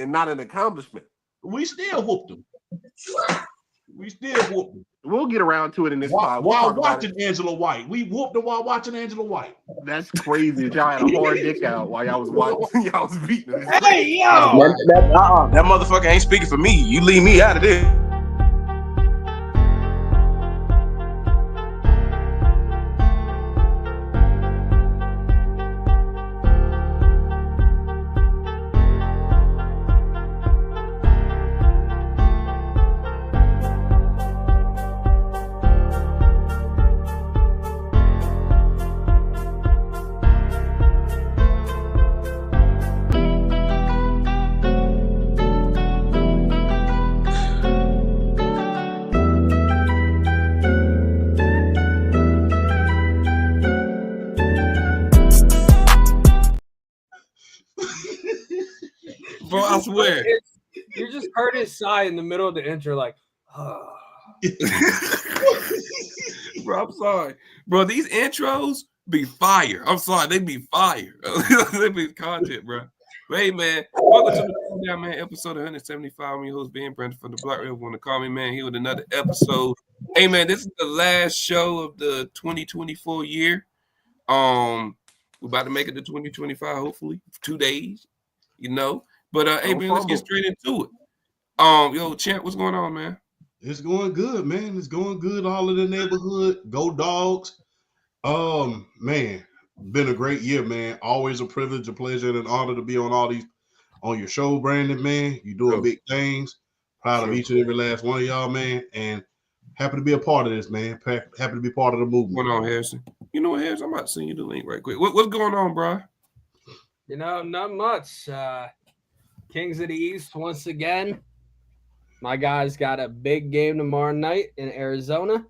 and not an accomplishment. We still whooped them. We still whooped them. We'll get around to it in this pod. While watching Angela White. We whooped them while watching Angela White. That's crazy. Y'all had a hard dick out while y'all was watching. Y'all was beating it. Hey, yo! That motherfucker ain't speaking for me. You leave me out of this. Bro, I swear. You just heard his sigh in the middle of the intro, like, oh. Bro, I'm sorry. Bro, these intros be fire. I'm sorry, they be fire. They be content, bro. But hey, man, welcome to the Throwdown, man, episode 175. I'm your host, Ben Brandon from the Black River. Want to call me, man, here with another episode. Hey, man, this is the last show of the 2024 year. We're about to make it to 2025, hopefully, 2 days, you know. But hey, man, let's get straight into it. Yo, Champ, what's going on, man? It's going good, man. It's going good all in the neighborhood. Go Dogs. Man, been a great year, man. Always a privilege, a pleasure, and an honor to be on your show, Brandon, man. You're doing big things. Proud of each and every last one of y'all, man. And happy to be a part of this, man. Happy to be part of the movement. What's going on, Harrison? You know what, Harrison? I'm about to send you the link right quick. What's going on, bro? You know, not much. Kings of the East once again. My guys got a big game tomorrow night in Arizona.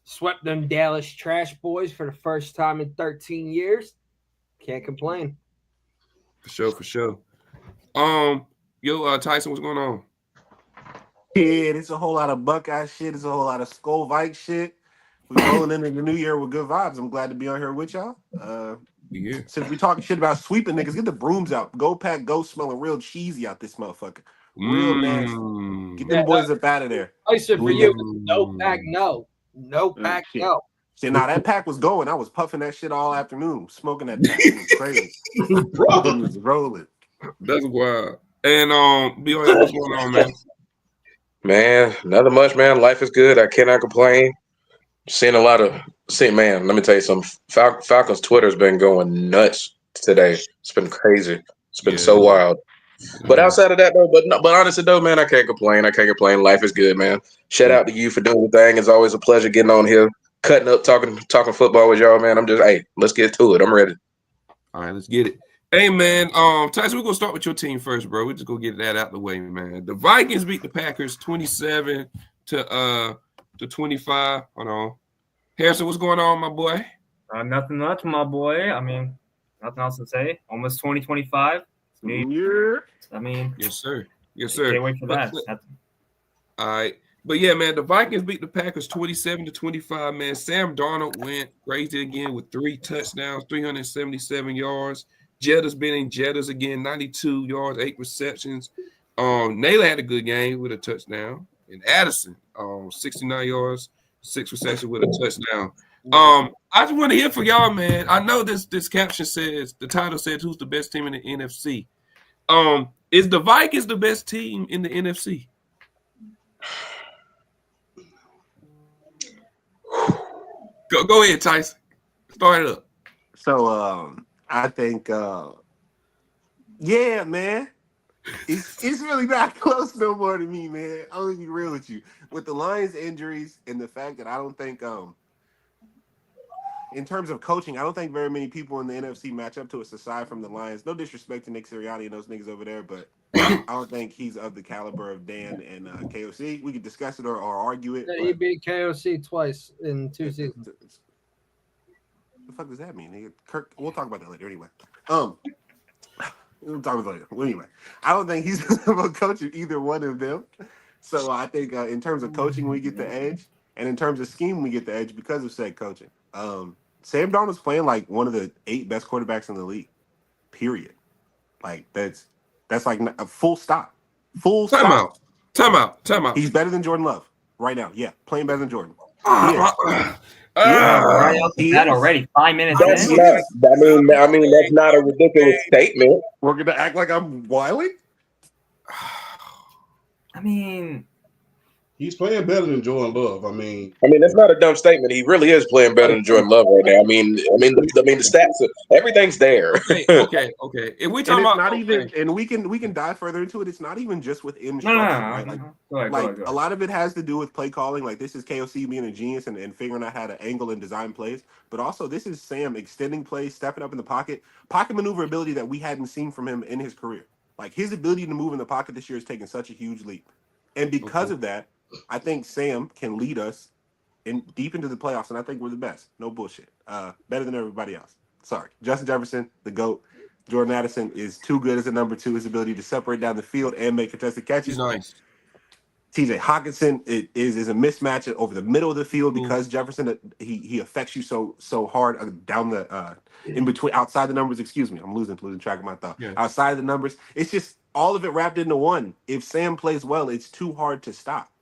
Swept them Dallas Trash Boys for the first time in 13 years. Can't complain. For sure. Tyson, what's going on? Yeah, it's a whole lot of Buckeye shit. It's a whole lot of Skull Vike shit. We're rolling into the new year with good vibes. I'm glad to be on here with y'all. Yeah. Since we talking shit about sweeping niggas, get the brooms out. Go Pack, go smelling real cheesy out this motherfucker. Real nasty. Get them boys up out of there. I said for you, no pack, no. No pack, no. See, now that pack was going. I was puffing that shit all afternoon, smoking that pack. It was crazy. It was rolling. That's wild. And B.O., what's going on, man? Man, nothing much, man. Life is good. I cannot complain. Man, let me tell you something. Falcons Twitter's been going nuts today. It's been crazy. It's been so wild. But outside of that, though, but honestly, though, man, I can't complain. Life is good, man. Shout out to you for doing your thing. It's always a pleasure getting on here, cutting up, talking football with y'all, man. Let's get to it. I'm ready. All right, let's get it. Hey, man, Tyson, we're going to start with your team first, bro. We're just going to get that out the way, man. The Vikings beat the Packers 27 to 25. Hold on. Harrison, what's going on, my boy? Nothing much, my boy. I mean, nothing else to say. Almost 2025. I mean, yes, sir. Can't wait for that. All right. But yeah, man, the Vikings beat the Packers 27 to 25, man. Sam Darnold went crazy again with 3 touchdowns, 377 yards. Jetta's been in Jetta's again, 92 yards, 8 receptions. Naylor had a good game with a touchdown. And Addison, 69 yards, 6 receptions with a touchdown. I just want to hear from y'all, man. I know this caption says, the title says, who's the best team in the NFC? Is the Vikings the best team in the NFC? Go ahead, Tyson. Start it up. So I think yeah, man. It's really not close no more to me, man. I'm gonna be real with you. With the Lions injuries and the fact that I don't think in terms of coaching, I don't think very many people in the NFC match up to us aside from the Lions. No disrespect to Nick Sirianni and those niggas over there, but I don't think he's of the caliber of Dan and KOC. We could discuss it or argue it. He beat KOC twice in 2 seasons. The fuck does that mean? Kirk, we'll talk about that later anyway. We'll talk about that later. Well, anyway, I don't think he's a coach of either one of them. So I think in terms of coaching, we get the edge. And in terms of scheme, we get the edge because of said coaching. Sam Darnold's playing like one of the 8 best quarterbacks in the league, period. Like, that's That's like a full stop. Full stop. Time out. He's better than Jordan Love right now. Yeah, playing better than Jordan. Right off the bat already, 5 minutes That's in. not. I mean, that's not a ridiculous statement. We're gonna act like I'm wilding. I mean, He's playing better than Jordan Love. I mean, that's not a dumb statement. He really is playing better than Jordan Love right now. I mean, the stats, everything's there. Okay. If we talking about not even, and we can dive further into it. It's not even just within structure, right? Like, go ahead. A lot of it has to do with play calling. Like this is KOC being a genius and figuring out how to angle and design plays. But also this is Sam extending plays, stepping up in the pocket maneuverability that we hadn't seen from him in his career. Like his ability to move in the pocket this year has taken such a huge leap, and because of that, I think Sam can lead us deep into the playoffs, and I think we're the best. No bullshit. Better than everybody else. Sorry. Justin Jefferson, the GOAT. Jordan Addison is too good as a number two. His ability to separate down the field and make contested catches. He's nice. TJ Hawkinson is a mismatch over the middle of the field because Jefferson he affects you so hard down the in between outside the numbers. Excuse me, I'm losing track of my thought. Yeah. Outside of the numbers, it's just all of it wrapped into one. If Sam plays well, it's too hard to stop.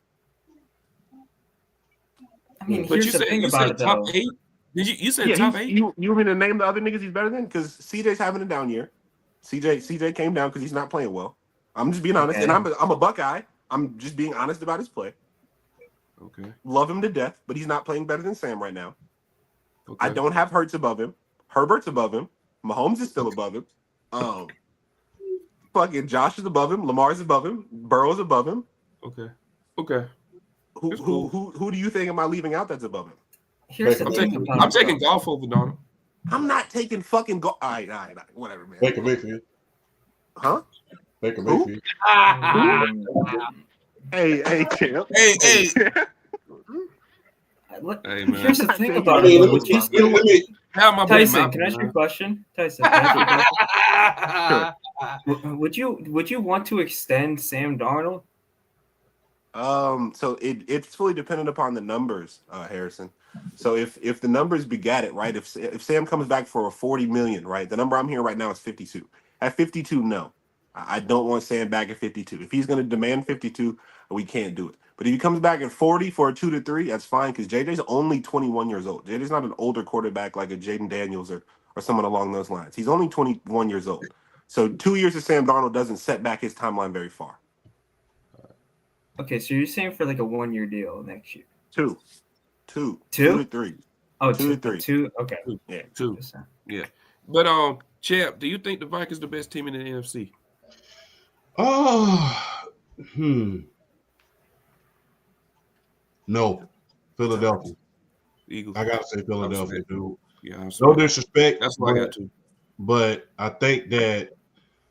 I mean, here's the thing about it, top though. 8. You said top 8? You want me to name the other niggas he's better than? Because CJ's having a down year. CJ came down because he's not playing well. I'm just being honest, and I'm a Buckeye. I'm just being honest about his play. Okay. Love him to death, but he's not playing better than Sam right now. Okay. I don't have Hurts above him. Herbert's above him. Mahomes is still above him. Fucking Josh is above him. Lamar's above him. Burrow's above him. Okay. Who do you think am I leaving out that's above him? Here's the thing. I'm taking golf over Donald. I'm not taking fucking golf. All right, whatever, man. Baker Mayfield. Huh? Baker Mayfield. Hey, champ. Hey. Hey, man. Here's the thing about it. Tyson, can I ask you a question? Tyson, would you want to extend Sam Darnold? So it's fully dependent upon the numbers, Harrison. So if the numbers begat it, right? If Sam comes back for a 40 million, right? The number I'm hearing right now is 52. At 52, no. I don't want Sam back at 52. If he's going to demand 52, we can't do it. But if he comes back at 40 for a 2 to 3, that's fine because JJ's only 21 years old. JJ's not an older quarterback like a Jaden Daniels or someone along those lines. He's only 21 years old. So 2 years of Sam Darnold doesn't set back his timeline very far. Okay, so you're saying for like a 1 year deal next year? Two to 3. Oh, 2 to 3. 2. Okay. Yeah, 2. Yeah. But Champ, do you think the Vikings the best team in the NFC? No, Philadelphia. Eagles. I gotta say Philadelphia, dude. Yeah, no disrespect. That's what I got to. But I think that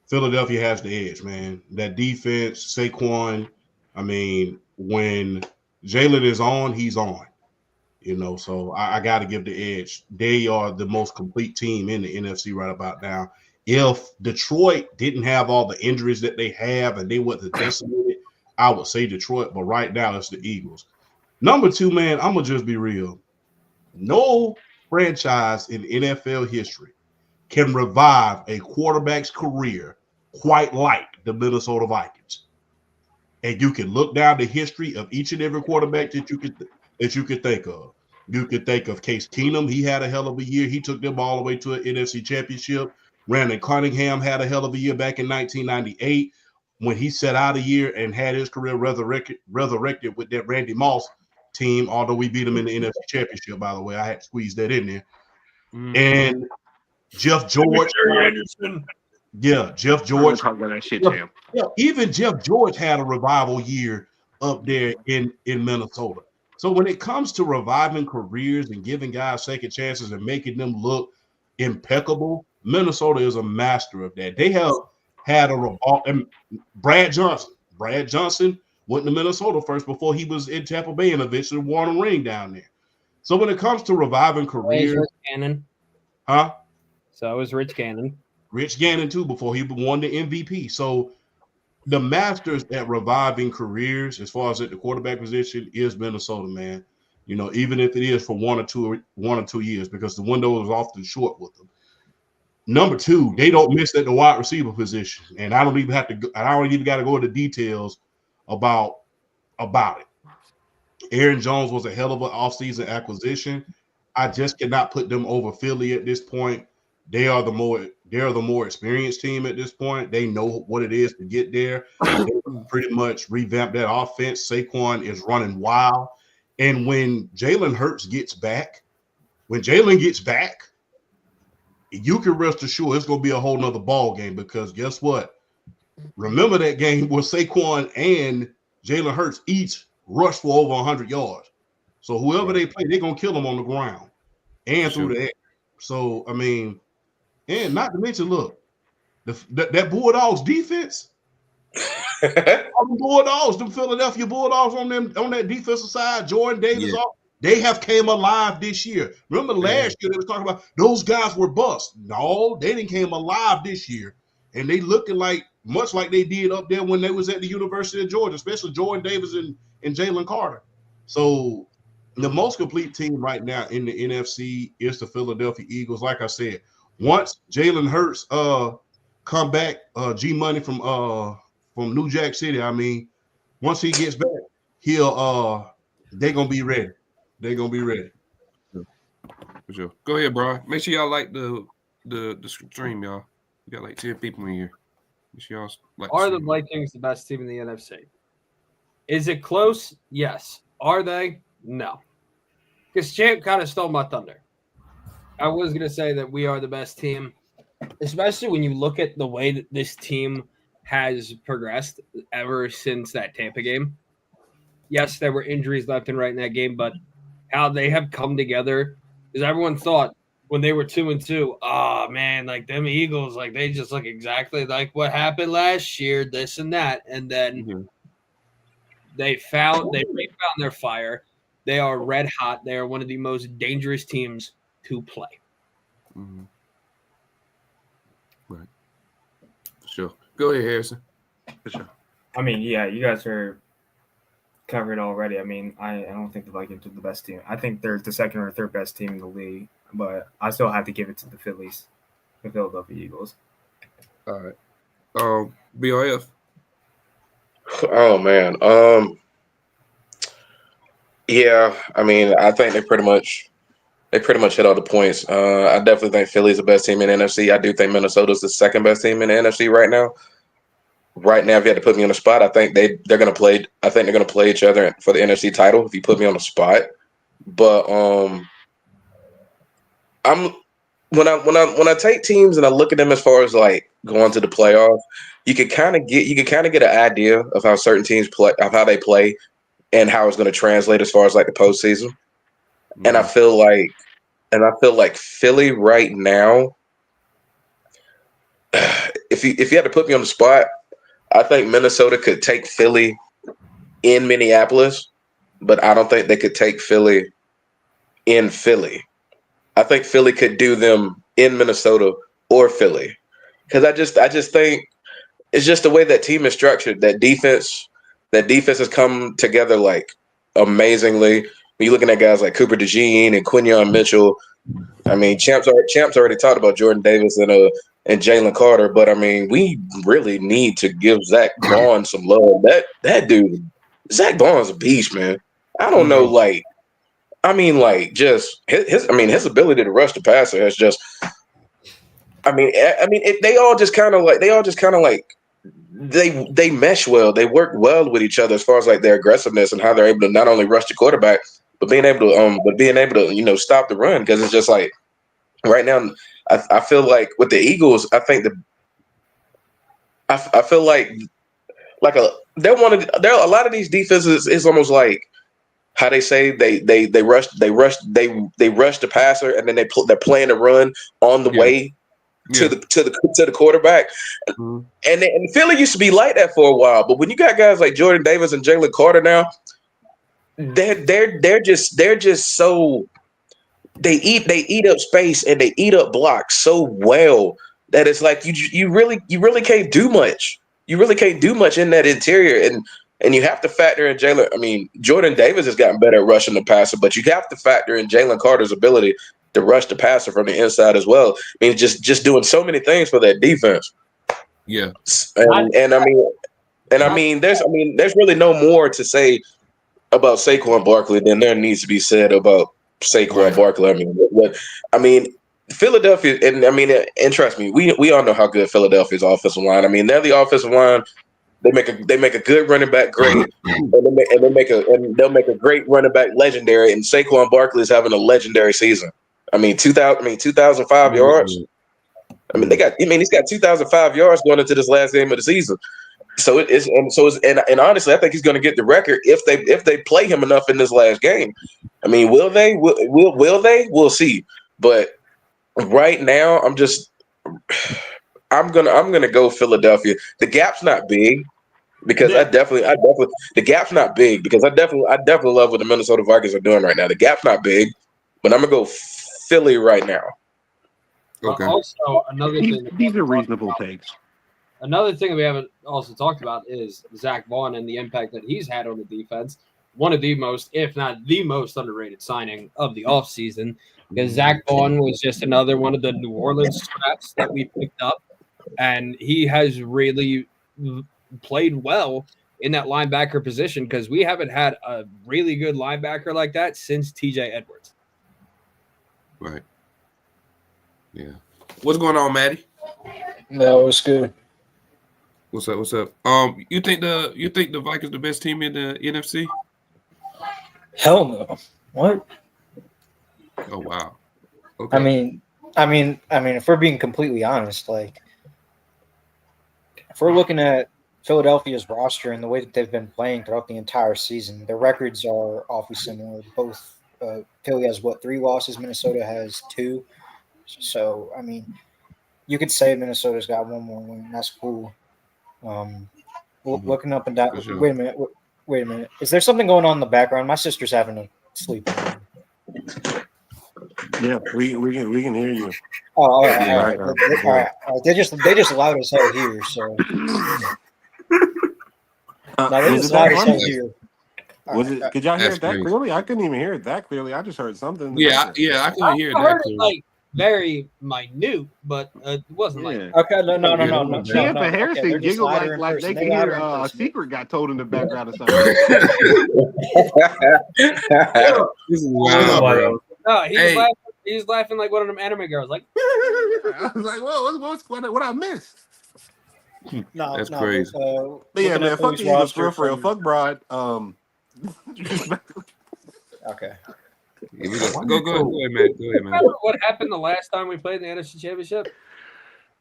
Philadelphia has the edge, man. That defense, Saquon. I mean, when Jalen is on, he's on. So I got to give the edge. They are the most complete team in the NFC right about now. If Detroit didn't have all the injuries that they have and they wasn't decimated, I would say Detroit. But right now, it's the Eagles. Number 2, man, I'm going to just be real. No franchise in NFL history can revive a quarterback's career quite like the Minnesota Vikings. And you can look down the history of each and every quarterback that you could think of. You could think of Case Keenum. He had a hell of a year. He took them all the way to an NFC championship. Brandon Cunningham had a hell of a year back in 1998 when he set out a year and had his career resurrected with that Randy Moss team, although we beat him in the NFC championship, by the way. I had to squeeze that in there. And Jeff George. Jeff George. Even Jeff George had a revival year up there in Minnesota. So when it comes to reviving careers and giving guys second chances and making them look impeccable, Minnesota is a master of that. They have had and Brad Johnson went to Minnesota first before he was in Tampa Bay and eventually won a ring down there. So when it comes to reviving careers, Rich Gannon. Huh? So it was Rich Gannon. Rich Gannon too before he won the MVP. So the masters at reviving careers, as far as at the quarterback position, is Minnesota, man. Even if it is for one or two years, because the window is often short with them. Number two, they don't miss at the wide receiver position, and I don't even got to go into details about it. Aaron Jones was a hell of an offseason acquisition. I just cannot put them over Philly at this point. They are the more experienced team at this point. They know what it is to get there. They pretty much revamped that offense. Saquon is running wild. And when Jalen Hurts gets back, you can rest assured it's going to be a whole nother ball game, because guess what? Remember that game where Saquon and Jalen Hurts each rushed for over 100 yards. So whoever they play, they're going to kill them on the ground and through the air. So, I mean, and not to mention, look, that Bulldogs defense, them Philadelphia Bulldogs on that defensive side, Jordan Davis, they have came alive this year. Remember last year they was talking about those guys were bust. No, they didn't came alive this year, and they looking like much like they did up there when they was at the University of Georgia, especially Jordan Davis and Jalen Carter. So the most complete team right now in the NFC is the Philadelphia Eagles. Like I said, once Jalen Hurts come back, G Money from New Jack City, I mean, once he gets back, they're gonna be ready. They're gonna be ready. For sure. Go ahead, bro. Make sure y'all like the stream, y'all. We got like 10 people in here. Make sure y'all like. Are the Vikings the best team in the NFC? Is it close? Yes. Are they? No. Because Champ kind of stole my thunder. I was gonna say that we are the best team, especially when you look at the way that this team has progressed ever since that Tampa game. Yes, there were injuries left and right in that game, but how they have come together, because everyone thought when they were 2-2, oh man, like them Eagles, like they just look exactly like what happened last year, this and that, and then they refound their fire. They are red hot. They are one of the most dangerous teams to play. Mm-hmm. Right. For sure. Go ahead, Harrison. For sure. I mean, yeah, you guys are covered already. I mean, I don't think the Vikings are the best team. I think they're the second or third best team in the league, but I still have to give it to the Philadelphia Eagles. All right. BRF. Oh man. Yeah, I mean, I think they pretty much hit all the points. I definitely think Philly's the best team in the NFC. I do think Minnesota's the second best team in the NFC right now. Right now, if you had to put me on the spot, I think they're gonna play. I think they're gonna play each other for the NFC title. If you put me on the spot, but when I take teams and I look at them as far as like going to the playoffs, you can kind of get an idea of how certain teams play, of how they play, and how it's going to translate as far as like the postseason. Mm-hmm. And I feel like Philly right now, if you had to put me on the spot, I think Minnesota could take Philly in Minneapolis, but I don't think they could take Philly in Philly. I think Philly could do them in Minnesota or Philly, because I just think it's just the way that team is structured. That defense has come together like amazingly. When you're looking at guys like Cooper DeJean and Quinyon Mitchell, I mean, Champs already talked about Jordan Davis and Jalen Carter, but I mean, we really need to give Zach Bond some love. That dude, Zach Bond's a beast, man. I don't know, like, I mean, like, just his ability to rush the passer has just. They all just kind of like they mesh well. They work well with each other as far as like their aggressiveness and how they're able to not only rush the quarterback, but being able to stop the run. Because it's just like right now, I feel like with the Eagles, I think I feel like there are a lot of these defenses is almost like how they say they rush the passer, and then they're playing the run on the way to the quarterback. Mm-hmm. And Philly used to be like that for a while, but when you got guys like Jordan Davis and Jalen Carter now, they're just so they eat up space and they eat up blocks so well that it's like you really can't do much. You really can't do much in that interior, and you have to factor in Jalen. I mean, Jordan Davis has gotten better at rushing the passer, but you have to factor in Jalen Carter's ability to rush the passer from the inside as well. I mean, just doing so many things for that defense. Yeah, and I mean, there's really no more to say about Saquon Barkley than there needs to be said about Saquon Barkley. I mean, Philadelphia, and trust me, we all know how good Philadelphia's offensive line. I mean, they're the offensive line. They make a good running back great, and they'll make a great running back legendary. And Saquon Barkley is having a legendary season. I mean, 2005 yards. I mean, he's got 2005 yards going into this last game of the season. So and honestly, I think he's going to get the record if they play him enough in this last game. I mean, will they? Will they? We'll see. But right now, I'm gonna go Philadelphia. The gap's not big because the gap's not big because I definitely love what the Minnesota Vikings are doing right now. The gap's not big, but I'm gonna go Philly right now. Okay. Also, another thing. These are reasonable takes. Another thing we haven't also talked about is Zach Vaughn and the impact that he's had on the defense. One of the most, if not the most underrated signing of the offseason, because Zach Vaughn was just another one of the New Orleans scraps that we picked up, and he has really played well in that linebacker position because we haven't had a really good linebacker like that since TJ Edwards. Right. Yeah. What's going on, Maddie? No, it was good. What's up? You think the Vikings the best team in the NFC? Hell no. What? Oh wow. Okay. I mean, if we're being completely honest, like if we're looking at Philadelphia's roster and the way that they've been playing throughout the entire season, their records are awfully similar. Both Philly has 3 losses, Minnesota has 2. So I mean, you could say Minnesota's got 1 more win. That's cool. Looking up and down. Sure. Wait a minute. Is there something going on in the background? My sister's having a sleep. Yeah, we can hear you. Oh, all right. They just loud as hell here. So no, they Was just it loud that as hell funny? here. Was it? Could y'all hear That's it that crazy. clearly? I couldn't even hear it that clearly. I just heard something. in the Yeah, background. I couldn't hear I that. heard it Clearly. like very minute, but it wasn't like Yeah. Okay, no. Chance and Harrison they're just giggle louder in like person. they can louder hear in a person. secret got told in the background or something. This is I don't know wild, why bro. no, Hey. he's laughing like one of them anime girls, like I was like, well, what I missed? No, That's crazy. But yeah, looking man, at fuck Philly's the Eagles roster for real. from- Fuck Broad. Okay. Here we go. Go ahead, man. remember what happened the last time we played in the NFC Championship?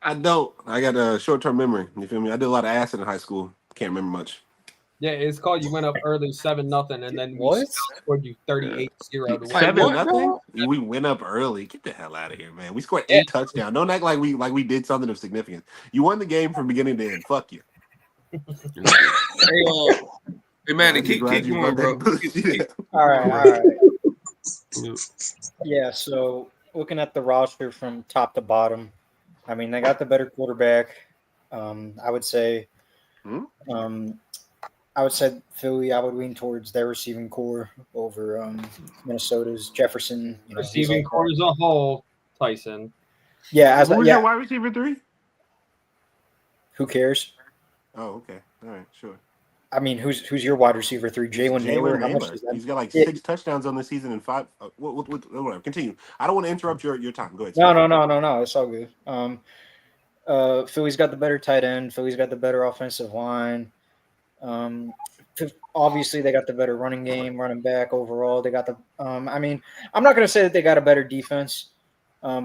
I don't. I got a short-term memory. You feel me? I did a lot of acid in high school. Can't remember much. Yeah, it's called you went up early 7-0, and then we What? scored you 38-0 to win. 7-0. We went up early. Get the hell out of here, man. We scored 8 touchdowns. Don't act like we did something of significance. You won the game from beginning to end. Fuck you. Hey, man, I'm keep glad you going, bro. brought that bullshit. All right. Yeah, so looking at the roster from top to bottom, I mean, they got the better quarterback. I would say Philly, I would lean towards their receiving core over Minnesota's Jefferson. Receiving core as a whole, Tyson. Yeah, Who's your wide receiver 3? Who cares? Oh, okay. All right, sure. I mean, who's your wide receiver 3? Jalen Naylor. How much is that? He's got like 6 touchdowns on the season and 5. Whatever. Continue. I don't want to interrupt your time. Go ahead. No. It's all good. Philly's got the better tight end. Philly's got the better offensive line. Obviously, they got the better running game, running back overall. They got the. I mean, I'm not going to say that they got a better defense.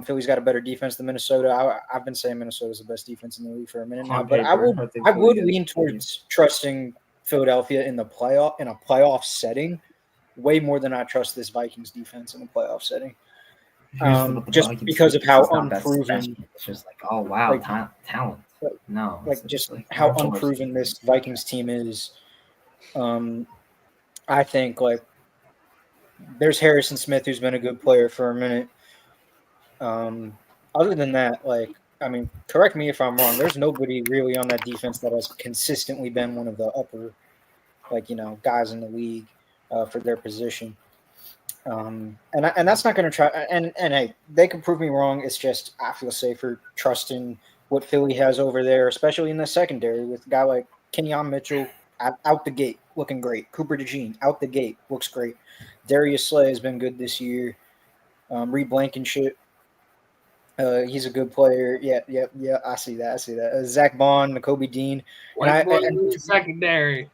Philly's got a better defense than Minnesota. I've been saying Minnesota's the best defense in the league for a minute now, but I would lean towards trusting Philadelphia in a playoff setting way more than I trust this Vikings defense in a playoff setting. Just because of how unproven. It's just like, oh wow, talent. No, just how unproven this Vikings team is. I think like there's Harrison Smith, who's been a good player for a minute. Other than that, like, I mean, correct me if I'm wrong. There's nobody really on that defense that has consistently been one of the upper, guys in the league for their position. And that's not going to try. And hey, they can prove me wrong. It's just I feel safer trusting what Philly has over there, especially in the secondary with a guy like Kenyon Mitchell out the gate looking great. Cooper DeJean out the gate looks great. Darius Slay has been good this year. Reed Blankenship, he's a good player. Yeah. I see that. Zach Bond, Nakobe Dean. And secondary.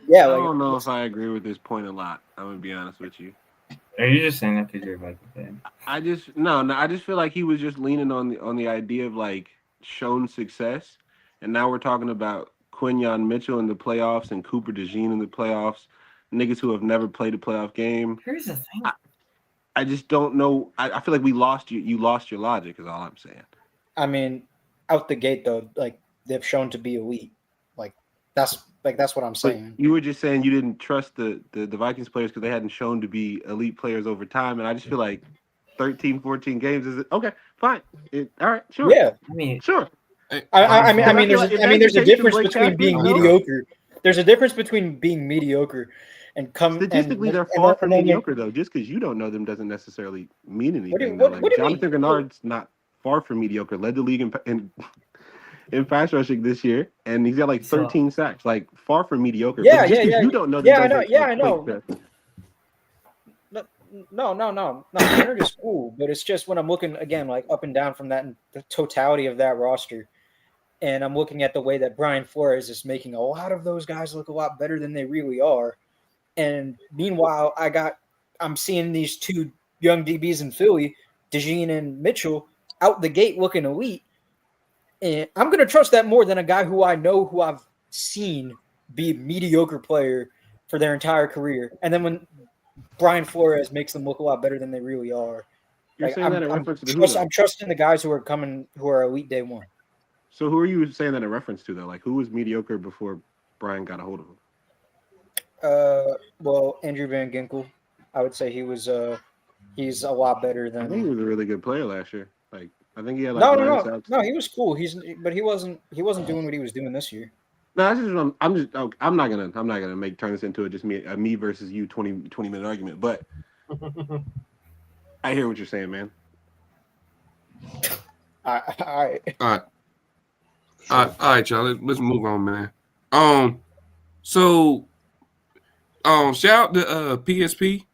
Yeah, I don't know if I agree with this point a lot. I'm gonna be honest with you. Are you just saying that because you're a Viking fan? I just feel like he was just leaning on the idea of like shown success, and now we're talking about Quinyon Mitchell in the playoffs and Cooper DeJean in the playoffs, niggas who have never played a playoff game. Here's the thing. I just don't know. I feel like we lost you. You lost your logic, is all I'm saying. I mean, out the gate though, like they've shown to be elite. That's what I'm saying. But you were just saying you didn't trust the Vikings players because they hadn't shown to be elite players over time, and I just feel like 13, 14 games is okay, fine, all right, sure. Yeah, I mean, sure. I mean, there's a difference between being mediocre. There's a difference between being mediocre and statistically they're far from mediocre though. Just because you don't know them doesn't necessarily mean anything. What do you Jonathan mean? Gennard's not far from mediocre. Led the league in pass rushing this year, and he's got like 13 sacks. Like far from mediocre. Yeah. You don't know. Yeah, I know. No. Leonard is cool, but it's just when I'm looking again, like up and down from that and the totality of that roster, and I'm looking at the way that Brian Flores is making a lot of those guys look a lot better than they really are. And meanwhile, I'm seeing these two young DBs in Philly, DeJean and Mitchell, out the gate looking elite. And I'm going to trust that more than a guy who I've seen be a mediocre player for their entire career. And then when Brian Flores makes them look a lot better than they really are, You're saying that in reference to who? I'm trusting the guys who are elite day one. So who are you saying that in reference to though? Like who was mediocre before Brian got a hold of him? Well, Andrew Van Ginkel, I would say he's a lot better than. I think he was a really good player last year. Like I think he had like no, he was cool. But he wasn't doing what he was doing this year. No, that's just I'm not gonna turn this into a me versus you 20-minute argument. But I hear what you're saying, man. All right, y'all. Let's move on, man. So shout out to PSP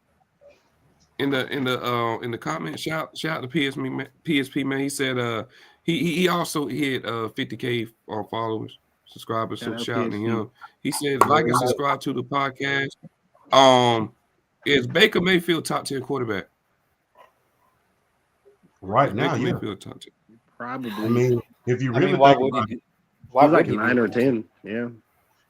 in the comments. Shout out to PSP man. He said he also hit 50K on followers, subscribers. So shout out to him. He said like and subscribe to the podcast. Is Baker Mayfield top 10 quarterback? Right now, Baker yeah. Mayfield top 10. Probably. I mean, if you really why think would about he? it, Why He's like would he? 9 or 10. Yeah.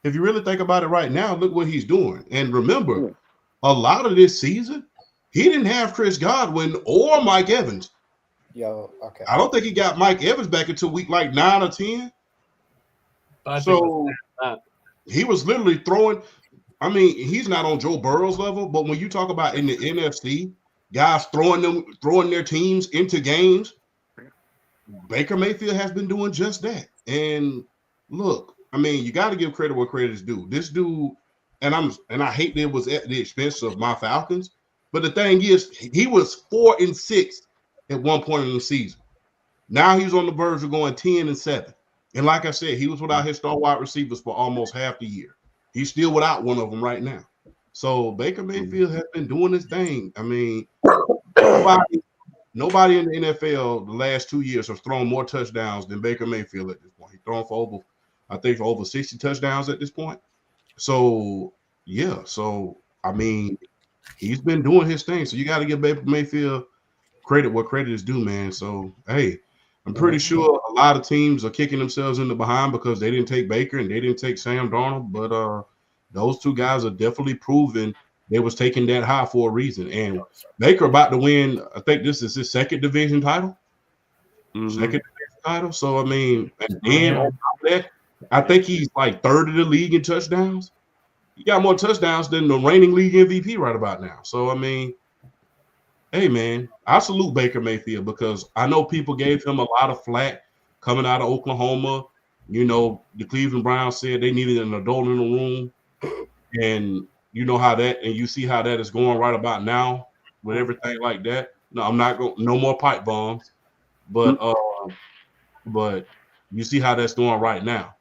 if you really think about it right now, look what he's doing. And remember, a lot of this season, he didn't have Chris Godwin or Mike Evans. Yo, okay. I don't think he got Mike Evans back until week like 9 or 10. So he was literally throwing. I mean, he's not on Joe Burrow's level, but when you talk about in the NFC, guys throwing their teams into games, Baker Mayfield has been doing just that. And look, I mean, you got to give credit where credit is due. This dude, and I hate that it was at the expense of my Falcons, but the thing is, he was 4-6 at one point in the season. Now he's on the verge of going 10-7. And like I said, he was without his star wide receivers for almost half the year. He's still without one of them right now. So Baker Mayfield has been doing his thing. I mean, nobody in the NFL the last 2 years has thrown more touchdowns than Baker Mayfield at this point. He's thrown for over 60 touchdowns at this point. So yeah, I mean, he's been doing his thing. So you got to give Baker Mayfield credit where credit is due, man. So hey, I'm pretty sure a lot of teams are kicking themselves in the behind because they didn't take Baker and they didn't take Sam Darnold. But those two guys are definitely proven they was taking that high for a reason. And Baker about to win, I think this is his second division title. Second division title. So, I mean, and then on top of that, I think he's like third in the league in touchdowns. He got more touchdowns than the reigning league MVP right about now. So, I mean, hey, man, I salute Baker Mayfield because I know people gave him a lot of flack coming out of Oklahoma. You know, the Cleveland Browns said they needed an adult in the room. And you know how that, and you see how that is going right about now with everything like that. No, I'm not going. No more pipe bombs, but you see how that's going right now.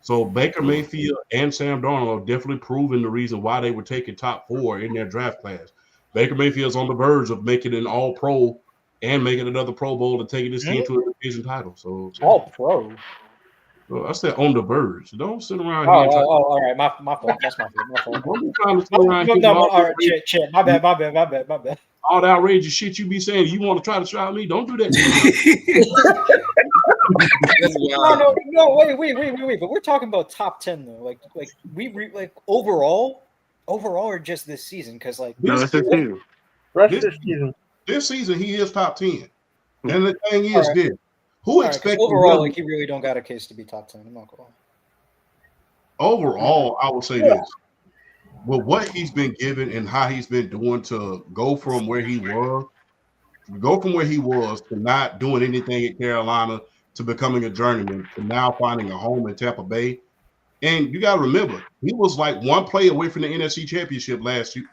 So Baker Mayfield and Sam Darnold are definitely proving the reason why they were taking top 4 in their draft class. Baker Mayfield's on the verge of making an All-Pro and making another Pro Bowl and taking this team to a division title. So All-Pro. Well, I said on the verge. Don't sit around Oh, here. all right. My fault. That's my fault. Don't be trying to sit around here. No, all right, shit. My bad. All the outrageous shit you be saying. You want to try to try me? Don't do that. No. Wait. But we're talking about top 10 though. Like we overall, or just this season? Because like no, it's this season. Rest of this season. This season he is top 10. And the thing is this. Who expected overall? Like he really don't got a case to be top 10. I'm not gonna lie. Overall, I would say this. With what he's been given and how he's been doing to go from where he was to not doing anything at Carolina to becoming a journeyman to now finding a home in Tampa Bay. And you got to remember, he was like one play away from the NFC Championship last year.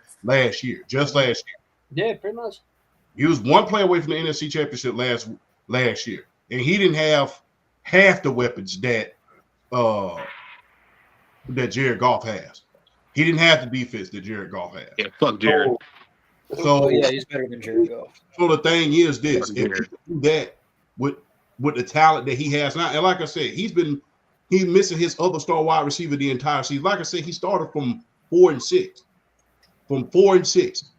Yeah, pretty much. He was one play away from the NFC Championship last year, and he didn't have half the weapons that Jared Goff has. He didn't have the defense that Jared Goff has. Yeah, fuck Jared. So yeah, he's better than Jared Goff. So the thing is this: if you do that with the talent that he has now, and like I said, he's missing his other star wide receiver the entire season. Like I said, he started from 4-6.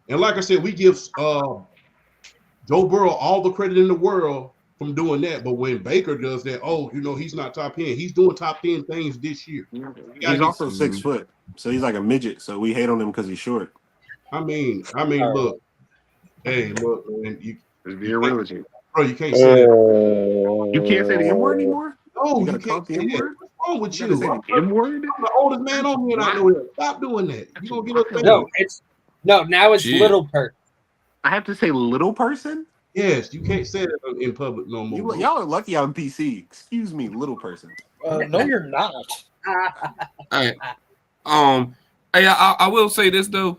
And like I said, we give Joe Burrow all the credit in the world from doing that. But when Baker does that, he's not top 10. He's doing top 10 things this year. He's also 6 foot, so he's like a midget. So we hate on him because he's short. I mean, look, man, Let's be real with you, bro. You can't say that. You can't say the M word anymore. No, you you gotta can't say the that. M-word? What's wrong with you? The M word. I'm the oldest man on here, and I know it. Stop doing that. You gonna get us? Now it's little person. I have to say little person. Yes, you can't say that in public no more. Y'all are lucky I'm PC. Excuse me, little person. No, you're not. All right. Hey, I will say this though.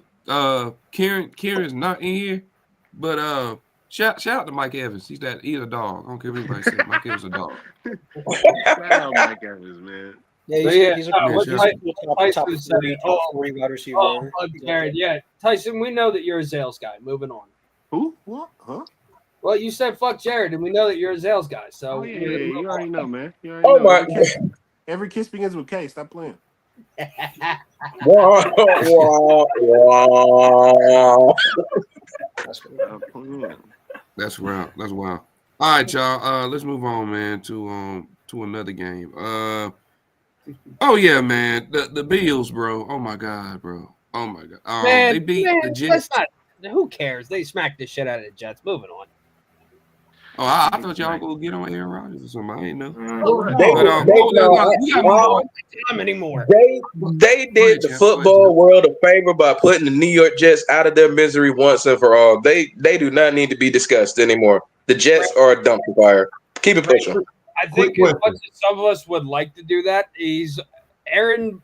Karen's not in here, but shout out to Mike Evans. He's a dog. I don't care what anybody says. Mike Evans a dog. Shout out Mike Evans, man. Yeah, he's a Jared, yeah. Tyson, we know that you're a Zales guy. Moving on. Who? What? Huh? Well, you said fuck Jared, and we know that you're a Zales guy. So you already know, man. My God. Every kiss begins with K. Stop playing. That's wild. That's wild. All right, y'all. Let's move on, man, to another game. Oh yeah, man. The Bills, bro. Oh my God, bro. Oh my God. They beat the Jets. Who cares? They smacked the shit out of the Jets. Moving on. Oh, I thought y'all go get on Aaron Rodgers or something. I didn't know. They did the football world a favor by putting the New York Jets out of their misery once and for all. They do not need to be discussed anymore. The Jets are a dumpster fire. Keep it pushing. I think as much as some of us would like to do that, he's Aaron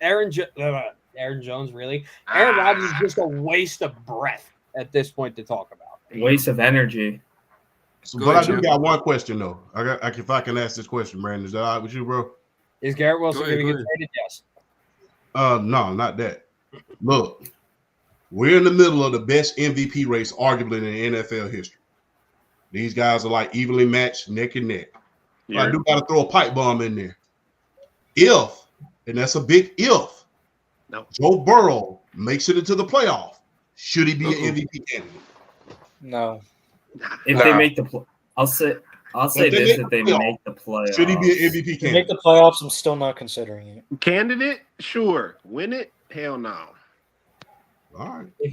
Jones, really. Aaron Rodgers is just a waste of breath at this point to talk about. Waste of energy. So, but I do got one question though. If I can ask this question, Brandon, is that all right with you, bro? Is Garrett Wilson going to get traded? Yes. No, not that. Look, we're in the middle of the best MVP race, arguably in the NFL history. These guys are like evenly matched, neck and neck. Yeah. I do got to throw a pipe bomb in there. If, and that's a big if, Joe Burrow makes it into the playoff, should he be an MVP candidate? No. If they make the I'll say this: if they make the playoffs, should he be an MVP candidate? Make the playoffs. I'm still not considering it. Candidate, sure. Win it, hell no. All right. If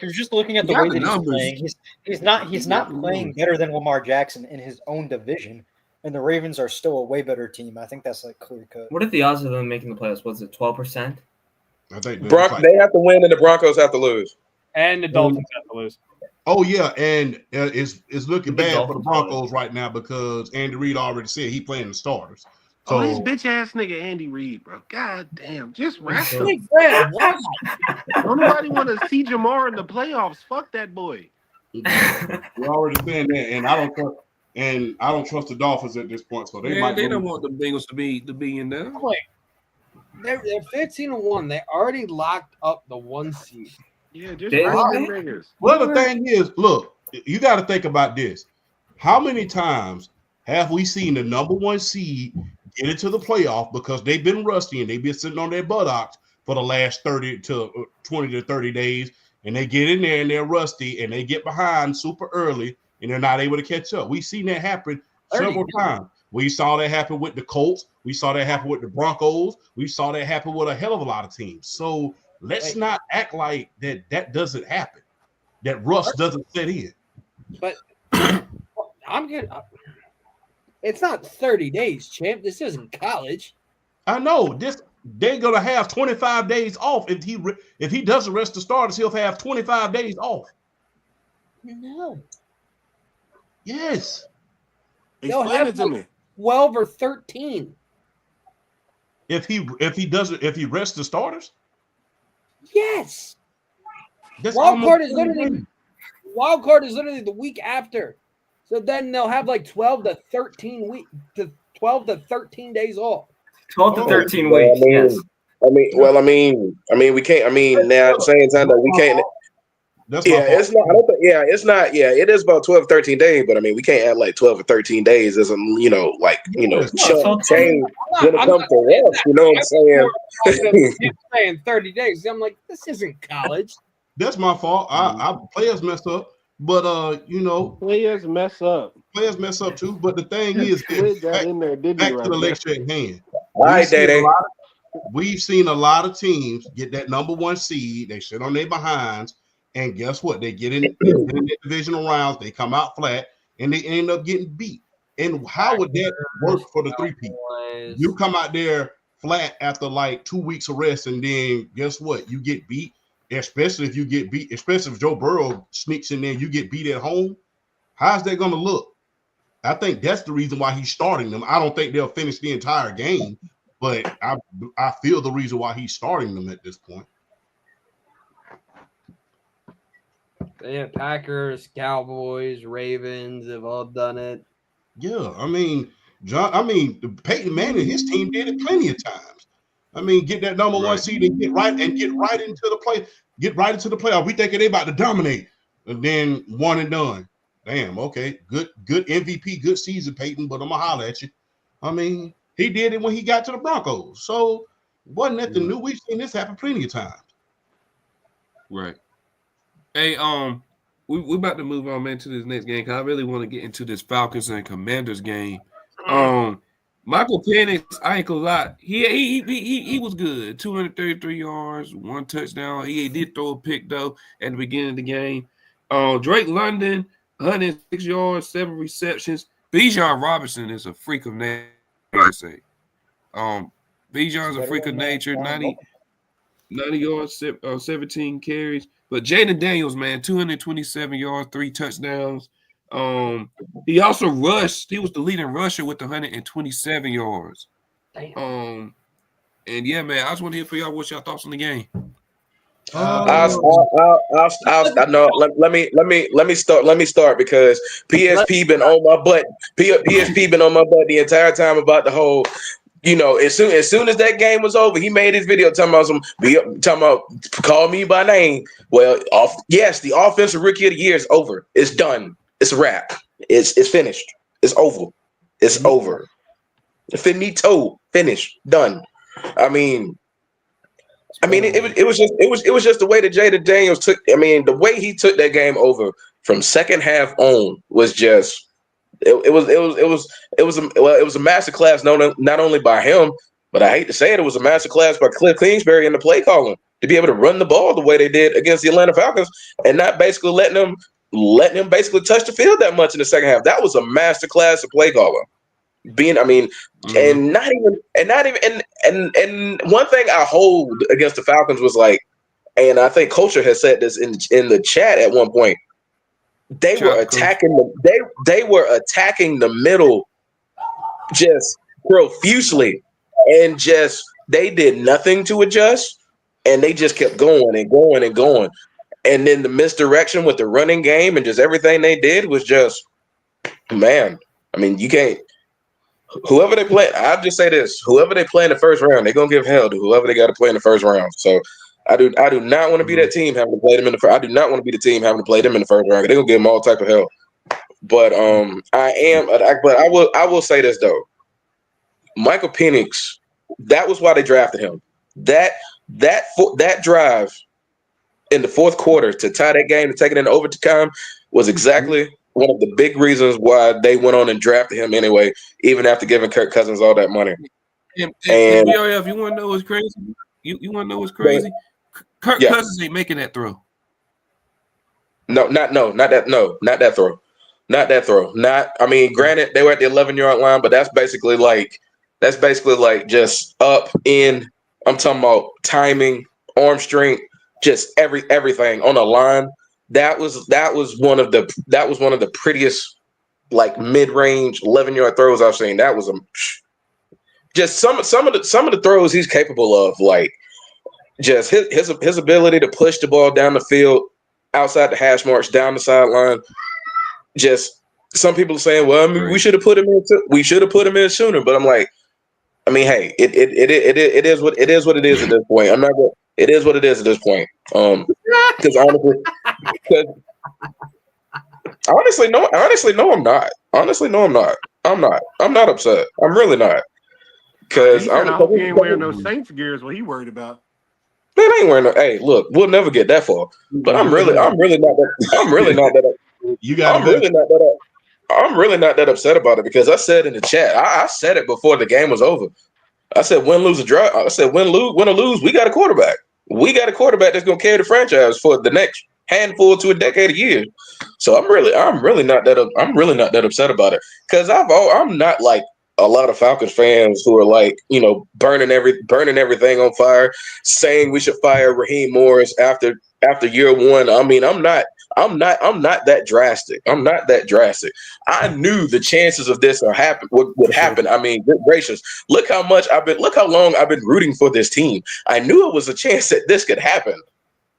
you're just looking at the way that he's playing, he's not playing better than Lamar Jackson in his own division, and the Ravens are still a way better team. I think that's like clear cut. What are the odds of them making the playoffs? Was it 12%? I think they have to win, and the Broncos have to lose, and the Dolphins have to lose. Oh yeah, and it's looking bad for the Broncos right now because Andy Reid already said he's playing the starters. Oh, this So bitch ass nigga Andy Reid, bro. God damn, just rest him. Big Fred, why? Don't nobody want to see Jamar in the playoffs. Fuck that boy. we're already saying that, and I don't trust the Dolphins at this point. So they Man, might. they go- don't want the Bengals to be in there. Wait, they're 15-1. They already locked up the 1 seed. Yeah, just They- rest them they- niggas. Well, the thing is, look, you got to think about this. How many times have we seen the number 1 seed get into the playoff because they've been rusty and they've been sitting on their buttocks for the last 30 to 20 to 30 days, and they get in there and they're rusty and they get behind super early and they're not able to catch up. We've seen that happen several times. We saw that happen with the Colts. We saw that happen with the Broncos. We saw that happen with a hell of a lot of teams. So let's not act like that doesn't happen, that rust doesn't set in. But I'm good. It's not 30 days, champ. This isn't college. I know this. They're gonna have 25 days off if he doesn't rest the starters. He'll have 25 days off. No. Yes. They'll Explain have it to me. 12 or 13. If he rests the starters, Yes. that's Wild almost card is 30 literally days. wild card is literally the week after. So then they'll have like 12 to 13 days off. 12 to 13 Well, weeks. Yes. we can't. I mean, now at the same time that we can't. That's my Yeah, fault. it's not. I don't think. Yeah, it's not. Yeah, it is about 12, 13 days. But I mean, we can't add like 12 or 13 days as a chunk change when it comes to us. You know what I'm saying? He's saying 30 days. I'm like, this isn't college. That's my fault. I players mess up, but Players mess up. players mess up too. But the thing is, Put that in there, didn't back you? to Right the there? lecture at hand. All right, Day. We've seen a lot of teams get that number 1 seed. They sit on their behinds, and guess what? They get in the divisional rounds. They come out flat, and they end up getting beat. And how would that work for the 3-peat? You come out there flat after like 2 weeks of rest, and then guess what? You get beat. Especially if you get beat, especially if Joe Burrow sneaks in there, you get beat at home. How's that going to look? I think that's the reason why he's starting them. I don't think they'll finish the entire game, but I feel the reason why he's starting them at this point. Yeah, Packers, Cowboys, Ravens have all done it. Yeah, I mean, Peyton Manning, his team did it plenty of times. I mean, get that number 1 seed and get right into the playoff. We thinking they about to dominate, and then one and done. Damn, okay, good MVP, good season, Peyton. But I'm gonna holler at you. I mean, he did it when he got to the Broncos, so wasn't nothing new. We've seen this happen plenty of times. Right. Hey, we about to move on, man, to this next game because I really want to get into this Falcons and Commanders game. Michael Penix, I ain't gonna lie, he was good. 233 yards, 1 touchdown. He did throw a pick though at the beginning of the game. Drake London, 106 yards, 7 receptions. Bijan Robinson is a freak of nature, I say. Bijan's a freak of nature, 90 yards, 17 carries. But Jaden Daniels, man, 227 yards, 3 touchdowns. He also rushed. He was the leading rusher with 127 yards. Damn. And yeah, man, I just want to hear for y'all what's your thoughts on the game. Let me start because PSP been on my butt. PSP been on my butt the entire time about the whole. As soon as that game was over, he made his video talking about call me by name. Well, the offensive rookie of the year is over. It's done. It's a wrap. It's finished. It's over. It's over. Finito. Finished. Done. It was just the way that Jaden Daniels took. The way he took that game over from second half on was just. It was a masterclass. Not only by him, but I hate to say it, it was a masterclass by Cliff Kingsbury and the play calling to be able to run the ball the way they did against the Atlanta Falcons and not basically letting them basically touch the field that much in the second half. That was a masterclass of play calling. And one thing I hold against the Falcons was like, and I think Culture has said this in the chat at one point. They were attacking the middle, just profusely, and just they did nothing to adjust, and they just kept going and going and going. And then the misdirection with the running game and just everything they did was just, man. I mean, you can't. Whoever they play, I'll just say this: whoever they play in the first round, they're gonna give hell to whoever they got to play in the first round. So, I do not want to be that team having to play them in the. I do not want to be the team having to play them in the first round. They're gonna give them all type of hell. But I will say this though: Michael Penix, that was why they drafted him. That drive in the fourth quarter to tie that game, to take it into overtime, was exactly one of the big reasons why they went on and drafted him anyway, even after giving Kirk Cousins all that money. And BRF, you want to know what's crazy? You want to know what's crazy? Kirk Cousins ain't making that throw. Not that throw. Not that throw. I mean, granted, they were at the 11-yard line, but that's basically like just up in. I'm talking about timing, arm strength, just everything on the line. That was one of the prettiest, like, mid-range 11-yard throws I've seen. That was just some of the throws he's capable of, like just his ability to push the ball down the field, outside the hash marks, down the sideline. Just some people are saying, well, I mean, we should have put him in sooner. But I'm like, I mean, hey, it is what it is at this point. It is what it is at this point. Because honestly, no, I'm not. I'm not upset. I'm really not. Because I hope he ain't wearing those Saints gears. What he worried about? Man, I ain't wearing no. Hey, look, we'll never get that far. But I'm really not that. I'm really not that upset about it, because I said in the chat, I said it before the game was over. I said, win, lose, or draw. I said, win or lose, we got a quarterback. We got a quarterback that's gonna carry the franchise for the next handful to a decade of years. So I'm really not that upset about it, because I'm not like a lot of Falcons fans who are like, burning everything on fire, saying we should fire Raheem Morris after year one. I mean, I'm not that drastic. I'm not that drastic. I knew the chances of this would happen. I mean, good gracious, look how long I've been rooting for this team. I knew it was a chance that this could happen.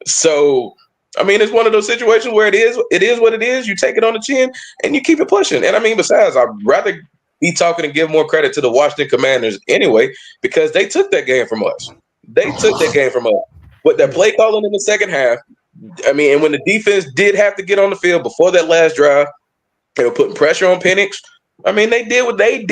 So, I mean, it's one of those situations where it is what it is. You take it on the chin and you keep it pushing. And I mean, besides, I'd rather be talking and give more credit to the Washington Commanders anyway, because they took that game from us. With that play calling in the second half, I mean, and when the defense did have to get on the field before that last drive, they were putting pressure on Penix. I mean, they did what they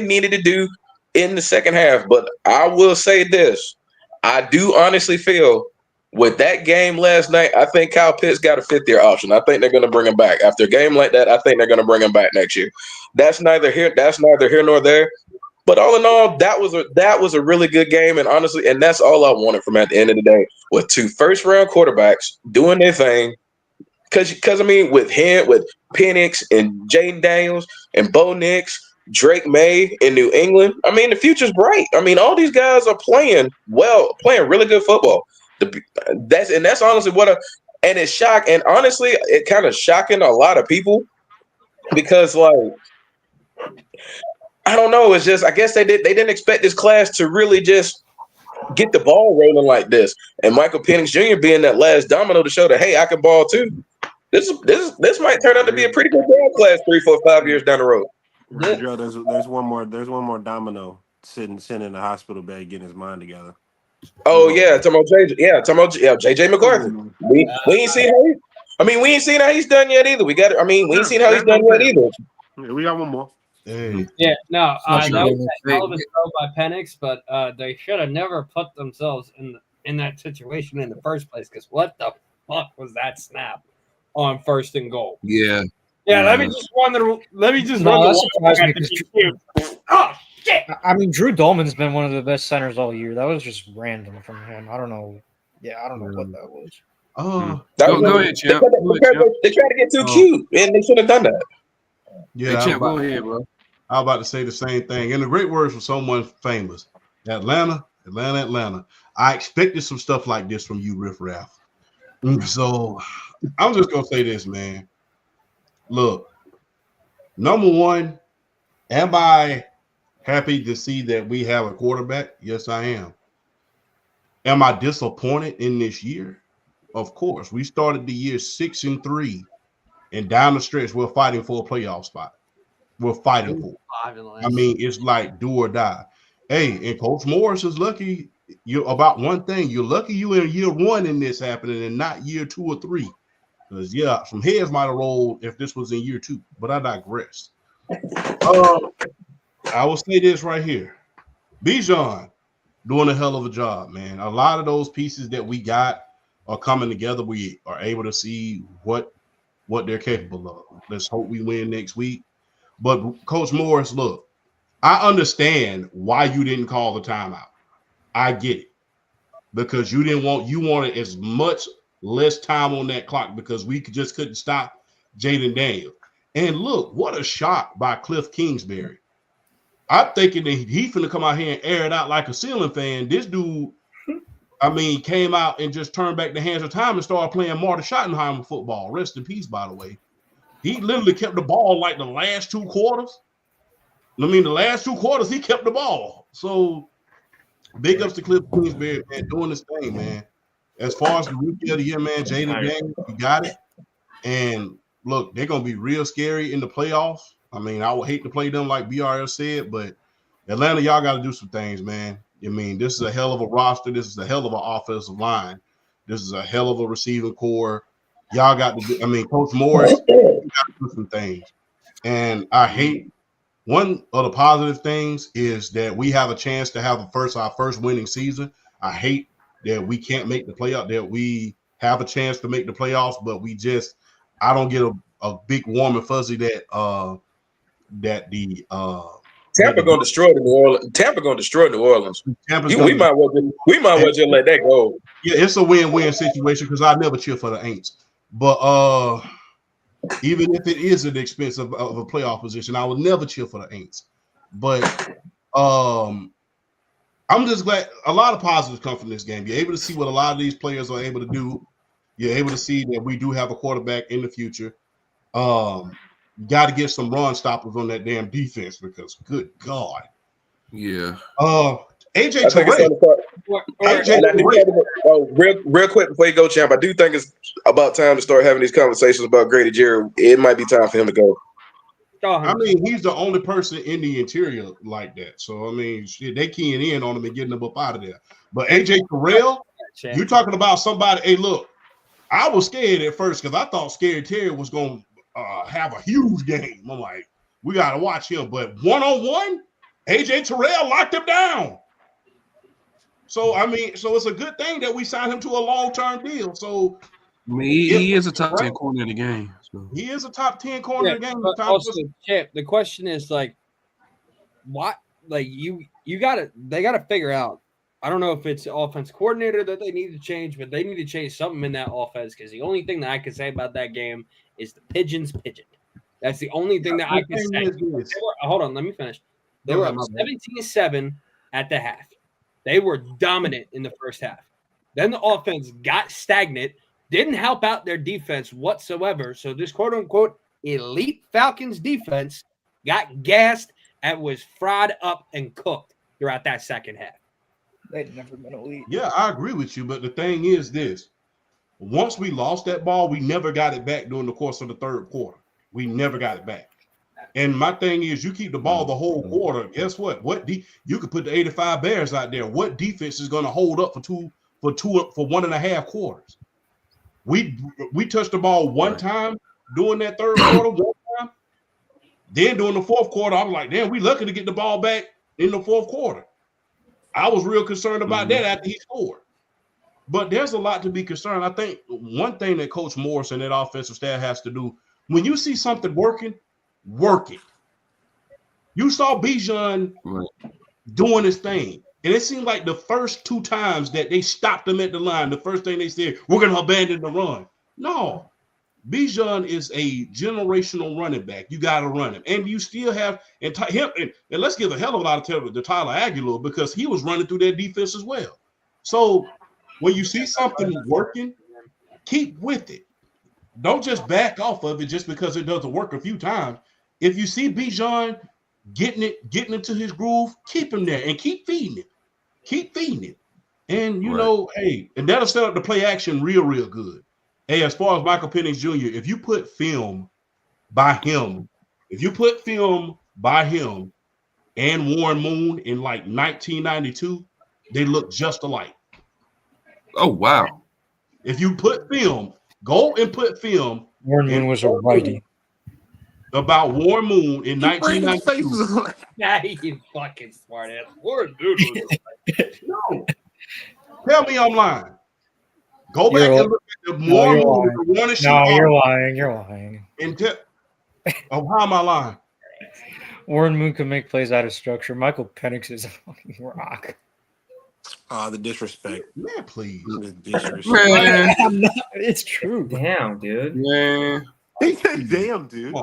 needed to do in the second half. But I will say this: I do honestly feel with that game last night, I think Kyle Pitts got a fifth-year option. I think they're going to bring him back after a game like that. I think they're going to bring him back next year. That's neither here nor there. But all in all, that was a really good game, and honestly, and that's all I wanted from at the end of the day, with two first-round quarterbacks doing their thing. Because I mean, with Penix and Jaden Daniels and Bo Nix, Drake May in New England, I mean, the future's bright. I mean, all these guys are playing really good football. That's honestly and it's shocking. And honestly, it kind of shocking a lot of people, because like, I don't know. It's just, I guess they didn't expect this class to really just get the ball rolling like this. And Michael Penix Jr. being that last domino to show that, hey, I can ball too. This might turn out to be a pretty good ball class 3, 4, 5 years down the road. Joe, there's one more domino sitting in the hospital bed getting his mind together. Oh yeah, talking about JJ McCarthy. We ain't seen how he's done yet either. We ain't seen how he's done yet either. Yeah, we got one more. Hey. Yeah, no, that was a hell of a throw by Penix, but they should have never put themselves in that situation in the first place. Because what the fuck was that snap on 1st and goal? Yeah. Let me just run the. Oh shit! I mean, Drew Dolman's been one of the best centers all year. That was just random from him. I don't know. Yeah, I don't know what that was. Go ahead, champ. They tried to get too cute, and they should have done that. Yeah, hey, champ, go ahead, bro. I was about to say the same thing. And the great words from someone famous. Atlanta. I expected some stuff like this from you, Riff Raff. So I'm just gonna say this, man. Look, number one, am I happy to see that we have a quarterback? Yes, I am. Am I disappointed in this year? Of course. We started the year 6-3, and down the stretch, we're fighting for a playoff spot. We're fighting for it. I mean, it's like do or die. Hey, and Coach Morris is lucky you about one thing. You're lucky you in year 1 in this happening and not year 2 or 3. Because, yeah, some heads might have rolled if this was in year 2, but I digress. I will say this right here. Bijan doing a hell of a job, man. A lot of those pieces that we got are coming together. We are able to see what they're capable of. Let's hope we win next week. But Coach Morris, look, I understand why you didn't call the timeout. I get it. Because you wanted as much less time on that clock because we just couldn't stop Jaden Daniels. And look, what a shot by Cliff Kingsbury. I'm thinking that he's finna come out here and air it out like a ceiling fan. This dude, I mean, came out and just turned back the hands of time and started playing Marty Schottenheimer football. Rest in peace, by the way. He literally kept the ball like the last 2 quarters. I mean, the last 2 quarters, he kept the ball. So, big ups to Cliff Kingsbury, man, doing this thing, man. As far as the rookie of the year, man, Jaden Daniels, you got it. And look, they're going to be real scary in the playoffs. I mean, I would hate to play them like BRL said, but Atlanta, y'all got to do some things, man. I mean, this is a hell of a roster. This is a hell of an offensive line. This is a hell of a receiving core. Y'all got to do, I mean, Coach Morris, you got to do some things. And I hate one of the positive things is that we have a chance to have our first winning season. I hate that we can't make the playoff, that we have a chance to make the playoffs, but I don't get a big warm and fuzzy that Tampa gonna destroy New Orleans. Tampa gonna destroy New Orleans. We might well just let that go. Yeah, it's a win-win situation because I never cheer for the Aints. But even if it is at the expense of a playoff position, I will never cheer for the Aints. But I'm just glad a lot of positives come from this game. You're able to see what a lot of these players are able to do. You're able to see that we do have a quarterback in the future. You got to get some run stoppers on that damn defense because, good God. Yeah. AJ Terrell. Real quick before you go, champ, I do think it's about time to start having these conversations about Grady Jarrett. It might be time for him to go. I mean, he's the only person in the interior like that. So, I mean, shit, they keying in on him and getting him up out of there. But AJ Terrell, you're talking about somebody. Hey, look, I was scared at first because I thought Scary Terry was going to have a huge game. I'm like, we got to watch him. But one-on-one, AJ Terrell locked him down. So, I mean, it's a good thing that we signed him to a long-term deal. So, I mean, he is a top 10 corner in the game. So. He is a top 10 corner in the game. But also, Chip, the question is like, what? Like they got to figure out. I don't know if it's the offense coordinator that they need to change, but they need to change something in that offense because the only thing that I can say about that game is the pigeons pigeoned. That's the only thing that I can say. Hold on, let me finish. They were up 17-7 at the half. They were dominant in the first half. Then the offense got stagnant, didn't help out their defense whatsoever. So this quote-unquote elite Falcons defense got gassed and was fried up and cooked throughout that second half. They'd never been elite. Yeah, I agree with you. But the thing is this. Once we lost that ball, we never got it back during the course of the third quarter. We never got it back. And my thing is, you keep the ball the whole quarter. Guess what? You could put the 85 Bears out there. What defense is going to hold up for 1.5 quarters? We touched the ball one time during that third quarter, one time. Then during the fourth quarter, I was like, damn, we lucky to get the ball back in the fourth quarter. I was real concerned about that after he scored. But there's a lot to be concerned. I think one thing that Coach Morris and that offensive staff has to do, when you see something working, work it. You saw Bijan doing his thing. And it seemed like the first 2 times that they stopped him at the line, the first thing they said, we're going to abandon the run. No. Bijan is a generational running back. You got to run him. And you still have and let's give a hell of a lot of credit to Tyler Aguilar because he was running through their defense as well. So when you see something working, keep with it. Don't just back off of it just because it doesn't work a few times. If you see Bijan getting into his groove, keep him there and keep feeding it. And you know, hey, and that'll set up the play action real good. Hey, as far as Michael Penix Jr., if you put film by him and Warren Moon in like 1992, they look just alike. Oh wow! If you put film, go and put film. Warren Moon was a righty. About Warren Moon in 1992. Nah, you fucking smart ass. Warren Moon was No. Tell me I'm lying. Go back and look at the Warren Moon. You're lying. You're lying. And how am I lying? Warren Moon can make plays out of structure. Michael Penix is a fucking rock. The disrespect. Man, please. The disrespect. Man. It's true. Damn, dude. Man. Damn, dude.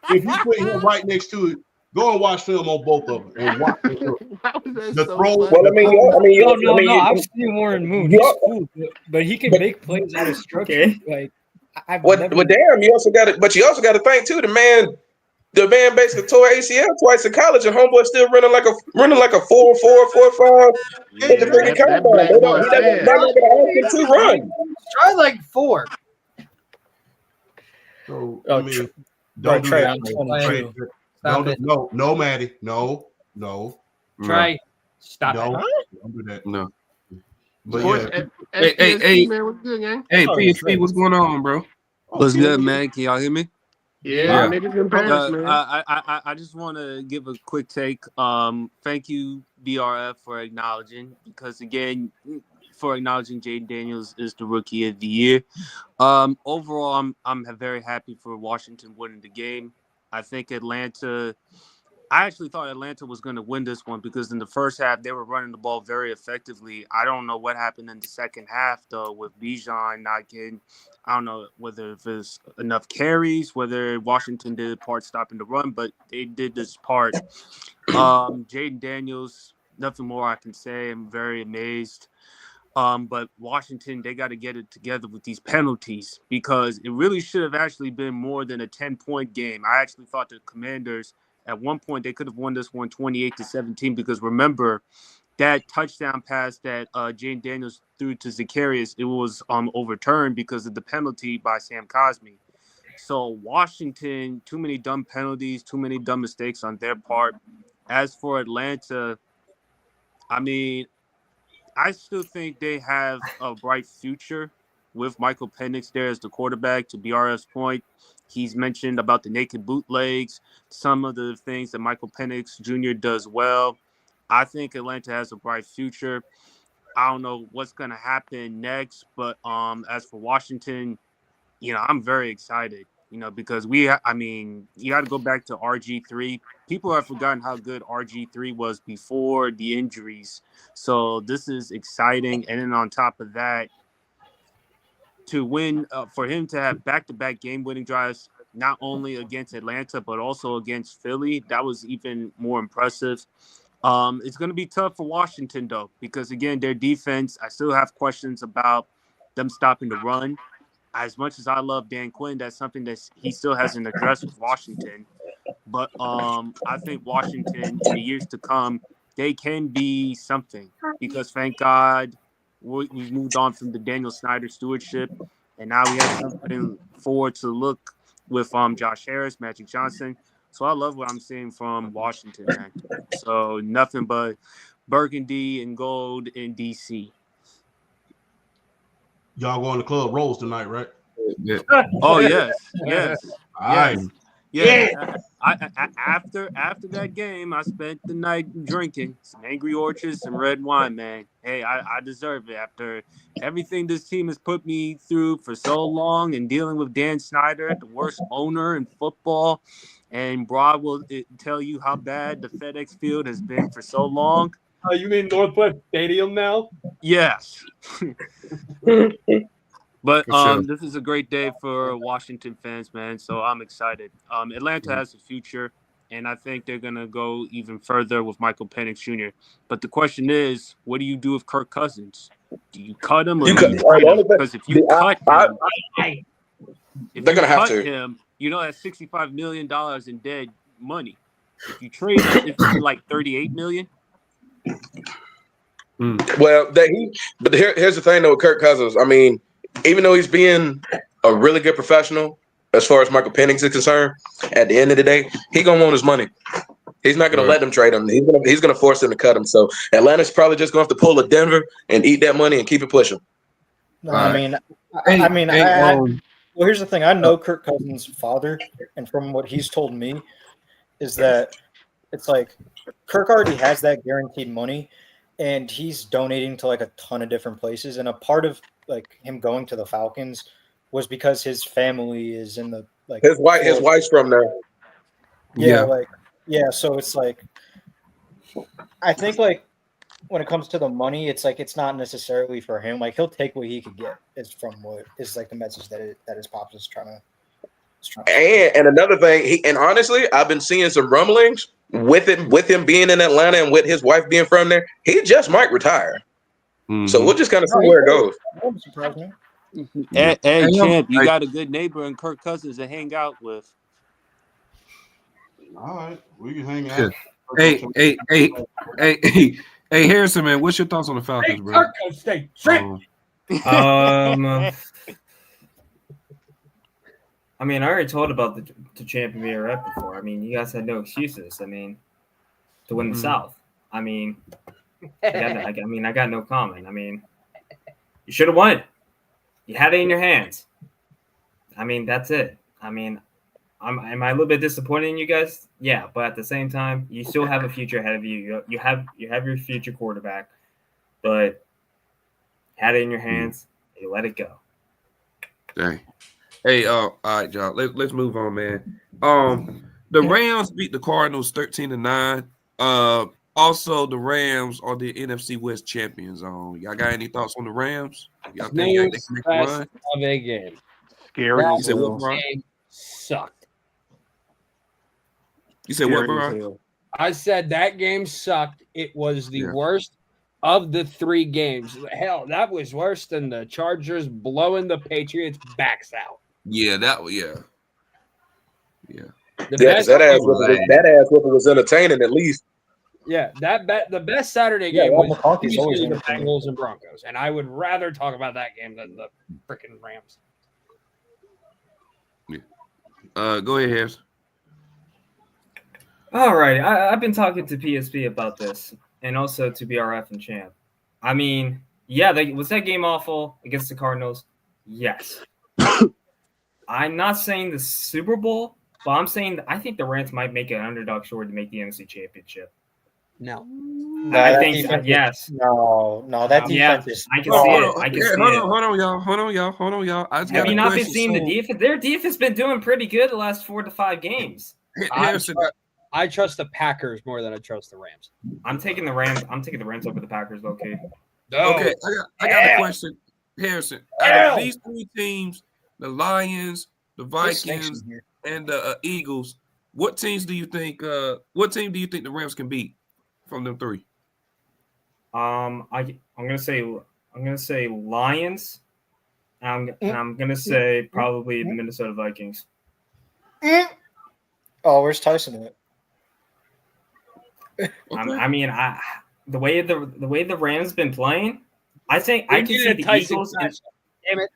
If you put him right next to it, go and watch film on both of them and watch the throw. Well, No, I've seen Warren Moon. He's cool, but he can make plays out of structure. Okay. Like, damn, you also got to think too. The man basically tore ACL twice in college, and homeboy still running like a 4.4, 4.5. Yeah, that black boy fast. Run. Try like 4. So Oh, I mean, don't do Trey, that. I'm 22. Stop it. No, Maddie, no. Try. Stop No, it. don't do that. No. But Sports, yeah, Hey, man, what's good, gang? Hey, PSP, what's going on, bro? What's good, man? Can y'all hear me? Yeah, niggas in Paris, man. I just want to give a quick take. Thank you, BRF, for acknowledging, because again, for acknowledging Jaden Daniels is the rookie of the year. Overall, I'm very happy for Washington winning the game. I think I actually thought Atlanta was going to win this one because in the first half, they were running the ball very effectively. I don't know what happened in the second half, though, with Bijan not getting, I don't know whether it was enough carries, whether Washington did part stopping the run, but they did this part. Jaden Daniels, nothing more I can say. I'm very amazed. But Washington, they got to get it together with these penalties because it really should have actually been more than a 10-point game. I actually thought the Commanders, at one point, they could have won this one 28-17 because remember that touchdown pass that Jaden Daniels threw to Zacharias, it was overturned because of the penalty by Sam Cosmi. So Washington, too many dumb penalties, too many dumb mistakes on their part. As for Atlanta, I mean, I still think they have a bright future with Michael Penix there as the quarterback. To BRF's point, he's mentioned about the naked bootlegs, some of the things that Michael Penix Jr. does well. I think Atlanta has a bright future. I don't know what's going to happen next, but as for Washington, I'm very excited, because you got to go back to RG3. People have forgotten how good RG3 was before the injuries. So this is exciting. And then on top of that, to win, for him to have back-to-back game-winning drives, not only against Atlanta, but also against Philly, that was even more impressive. It's going to be tough for Washington, though, because, again, their defense, I still have questions about them stopping the run. As much as I love Dan Quinn, that's something that he still hasn't addressed with Washington. But I think Washington, in the years to come, they can be something because, thank God, we've moved on from the Daniel Snyder stewardship, and now we have something forward to look with Josh Harris, Magic Johnson. So I love what I'm seeing from Washington, man. So nothing but burgundy and gold in DC. y'all going to Club Rose tonight, right? Yeah. Oh yes. All right. Yeah. I after that game, I spent the night drinking some Angry Orchards, some red wine, man. Hey, I deserve it after everything this team has put me through for so long and dealing with Dan Snyder, the worst owner in football. And Broad will tell you how bad the FedEx Field has been for so long. Oh, you mean Northwest Stadium now? Yes. But sure. This is a great day for Washington fans, man. So I'm excited. Atlanta has a future, and I think they're going to go even further with Michael Penix Jr. But the question is, what do you do with Kirk Cousins? Do you cut him or do you trade him? Because if you cut him, they're going to have to. Him, that's $65 million in dead money. If you trade him, it's like 38 million. Well, but here's the thing though with Kirk Cousins. I mean, even though he's being a really good professional as far as Michael Penix is concerned, at the end of the day, he gonna want his money. He's not gonna let them trade him. He's gonna force them to cut him. So Atlanta's probably just gonna have to pull a Denver and eat that money and keep it pushing. No, Right. Well, here's the thing. I know Kirk Cousins' father, and from what he's told me, is that it's like Kirk already has that guaranteed money, and he's donating to like a ton of different places. And a part of like him going to the Falcons was because his family is in the like His wife's from there. So it's like I think like when it comes to the money, it's like it's not necessarily for him. Like he'll take what he could get. Is from what is like the message that his pops is trying to. And another thing, and honestly, I've been seeing some rumblings with him being in Atlanta and with his wife being from there. He just might retire. So we'll just kind of see where it goes. That surprise me. Hey, Champ, you got a good neighbor in Kirk Cousins to hang out with. All right, we can hang out. Hey, Harrison, man, what's your thoughts on the Falcons, bro? Stay I mean, I already told about the champion BRF before. I mean, you guys had no excuses. I mean, to win the South. I mean, I got no comment. I mean, you should have won it. You had it in your hands. I mean, that's it. I mean, am I a little bit disappointed in you guys? Yeah, but at the same time, you still have a future ahead of you. You have your future quarterback, but had it in your hands. You let it go. Dang. Hey, all right, y'all. Let's move on, man. The Rams beat the Cardinals 13-9. Also, the Rams are the NFC West champions. Y'all got any thoughts on the Rams? Y'all think they can make a run? Of a game. Scary. You said what, bro? Game sucked. You said what, bro? I said that game sucked. It was the worst of the 3 games. Hell, that was worse than the Chargers blowing the Patriots' backs out. Yeah, that That ass whooping was entertaining at least. Yeah, the best Saturday game was always the Bengals and Broncos, and I would rather talk about that game than the freaking Rams. Go ahead, Harris. All right, I've been talking to PSP about this, and also to BRF and Champ. I mean, was that game awful against the Cardinals? Yes. I'm not saying the Super Bowl, but I'm saying I think the Rams might make an underdog short to make the NFC Championship. No. I think yes. No, that defense is. I can see it. I can see it. Hold on, y'all. Have you not been seeing the defense? Their defense has been doing pretty good the last 4 to 5 games. Harrison, I trust the Packers more than I trust the Rams. I'm taking the Rams. I'm taking the Rams over the Packers. Okay. Okay, I got a question, Harrison. Out of these 3 teams, the Lions, the Vikings, and the Eagles, what teams do you think? What team do you think the Rams can beat from them 3? I'm gonna say Lions. And I'm gonna say probably the Minnesota Vikings. Oh, where's Tyson at? Okay. I mean, the way the Rams been playing, I think I can see the Eagles. Damn it!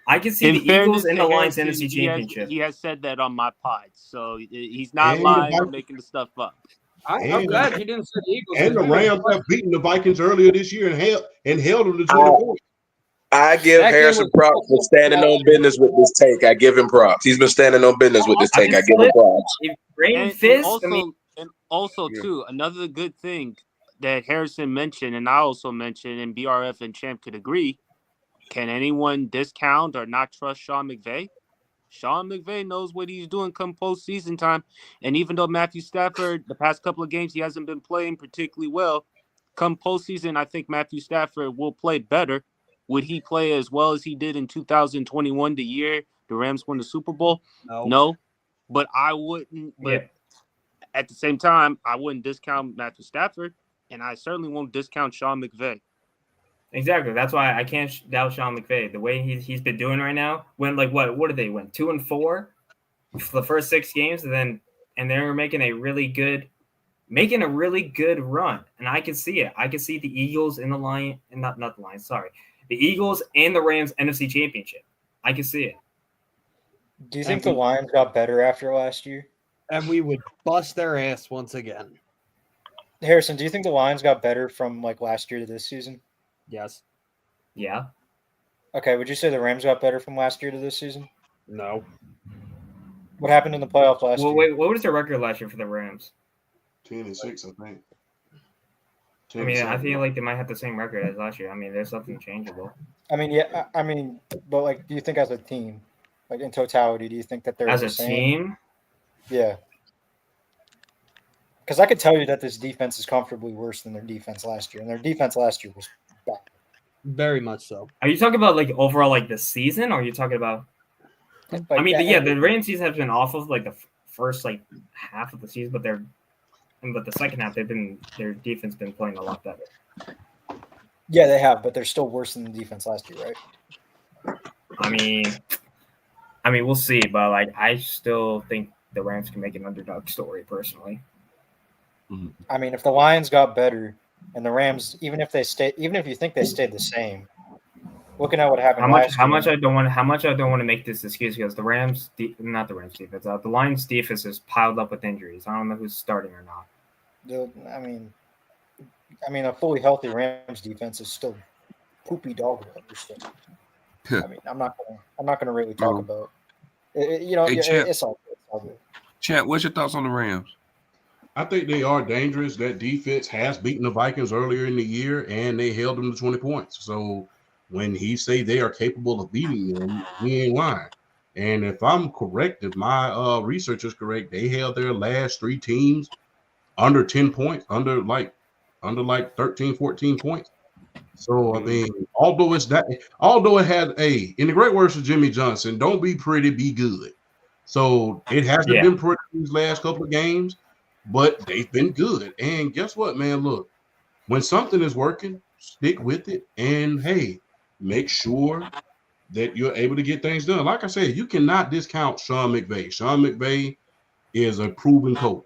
I can see the Eagles in the Lions NFC Championship. He has said that on my pod, so he's not lying or making the stuff up. I'm glad he didn't say the Eagles. And the Rams have beaten the Vikings earlier this year and held them to 20 points. I give Harrison props for standing on business with this take. I give him props. He's been standing on business with this take. I give him props. And also, too, another good thing that Harrison mentioned, and I also mentioned, and BRF and Champ could agree, can anyone discount or not trust Sean McVay? Sean McVay knows what he's doing come postseason time. And even though Matthew Stafford, the past couple of games, he hasn't been playing particularly well, come postseason, I think Matthew Stafford will play better. Would he play as well as he did in 2021, the year the Rams won the Super Bowl? No. But I wouldn't. But at the same time, I wouldn't discount Matthew Stafford, and I certainly won't discount Sean McVay. Exactly. That's why I can't doubt Sean McVay. The way he's been doing right now, when what did they win? 2-4 for the first 6 games, and then and they're making a really good run, and I can see it. I can see the Eagles and the Lions, and not the Lions. Sorry, the Eagles and the Rams NFC Championship. I can see it. Do you think the Lions got better after last year? And we would bust their ass once again. Harrison, do you think the Lions got better from like last year to this season? Yes. Yeah. Okay, would you say the Rams got better from last year to this season? No. What happened in the playoffs last year? Wait, what was their record last year for the Rams? 10-6, I think. I mean, I feel like they might have the same record as last year. I mean, there's something changeable. I mean, yeah, I mean, but like, do you think as a team, like in totality, do you think that they're As the a same? team? Yeah. Because I could tell you that this defense is comfortably worse than their defense last year, and their defense last year was bad. Very much so. Are you talking about like overall like the season, or are you talking about? Like, I mean, the Rams season has been off of like the first like half of the season, but the second half their defense been playing a lot better. Yeah, they have, but they're still worse than the defense last year, right? I mean, we'll see, but like I still think the Rams can make an underdog story personally. I mean, if the Lions got better and the Rams, even if you think they stayed the same, looking at what happened How much I don't want to make this excuse because the Lions defense is piled up with injuries. I don't know who's starting or not. I mean, a fully healthy Rams defense is still poopy dog water. I mean, I'm not gonna really talk about it. It's all good. Chat, what's your thoughts on the Rams? I think they are dangerous. That defense has beaten the Vikings earlier in the year, and they held them to 20 points. So when he say they are capable of beating them, he ain't lying. And if I'm correct, if my research is correct, they held their last 3 teams under 10 points, under 13, 14 points. So I mean, although it had in the great words of Jimmy Johnson, don't be pretty, be good. So it hasn't been pretty these last couple of games, but they've been good. And guess what, man? Look, when something is working, stick with it. And hey, make sure that you're able to get things done. Like I said, you cannot discount Sean McVay. Sean McVay is a proven coach.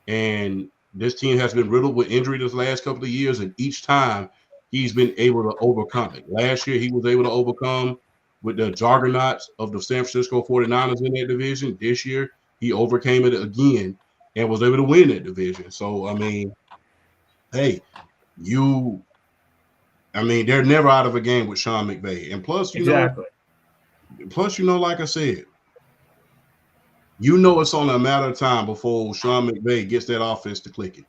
And this team has been riddled with injury this last couple of years, and each time he's been able to overcome it. Last year, he was able to overcome with the juggernauts of the San Francisco 49ers in that division. This year, he overcame it again and was able to win that division. So, I mean, hey, they're never out of a game with Sean McVay. And plus, like I said, it's only a matter of time before Sean McVay gets that offense to clicking.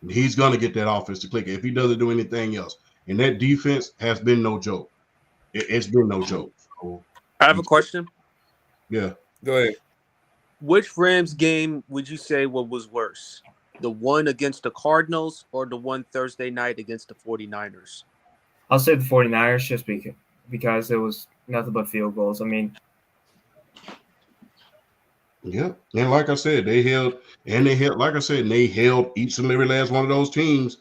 He's going to get that offense to click if he doesn't do anything else. And that defense has been no joke. It's been no joke. So, I have a question. Yeah. Go ahead. Which Rams game would you say was worse? The one against the Cardinals or the one Thursday night against the 49ers? I'll say the 49ers just because it was nothing but field goals. I mean, yeah. And like I said, they held each and every last one of those teams,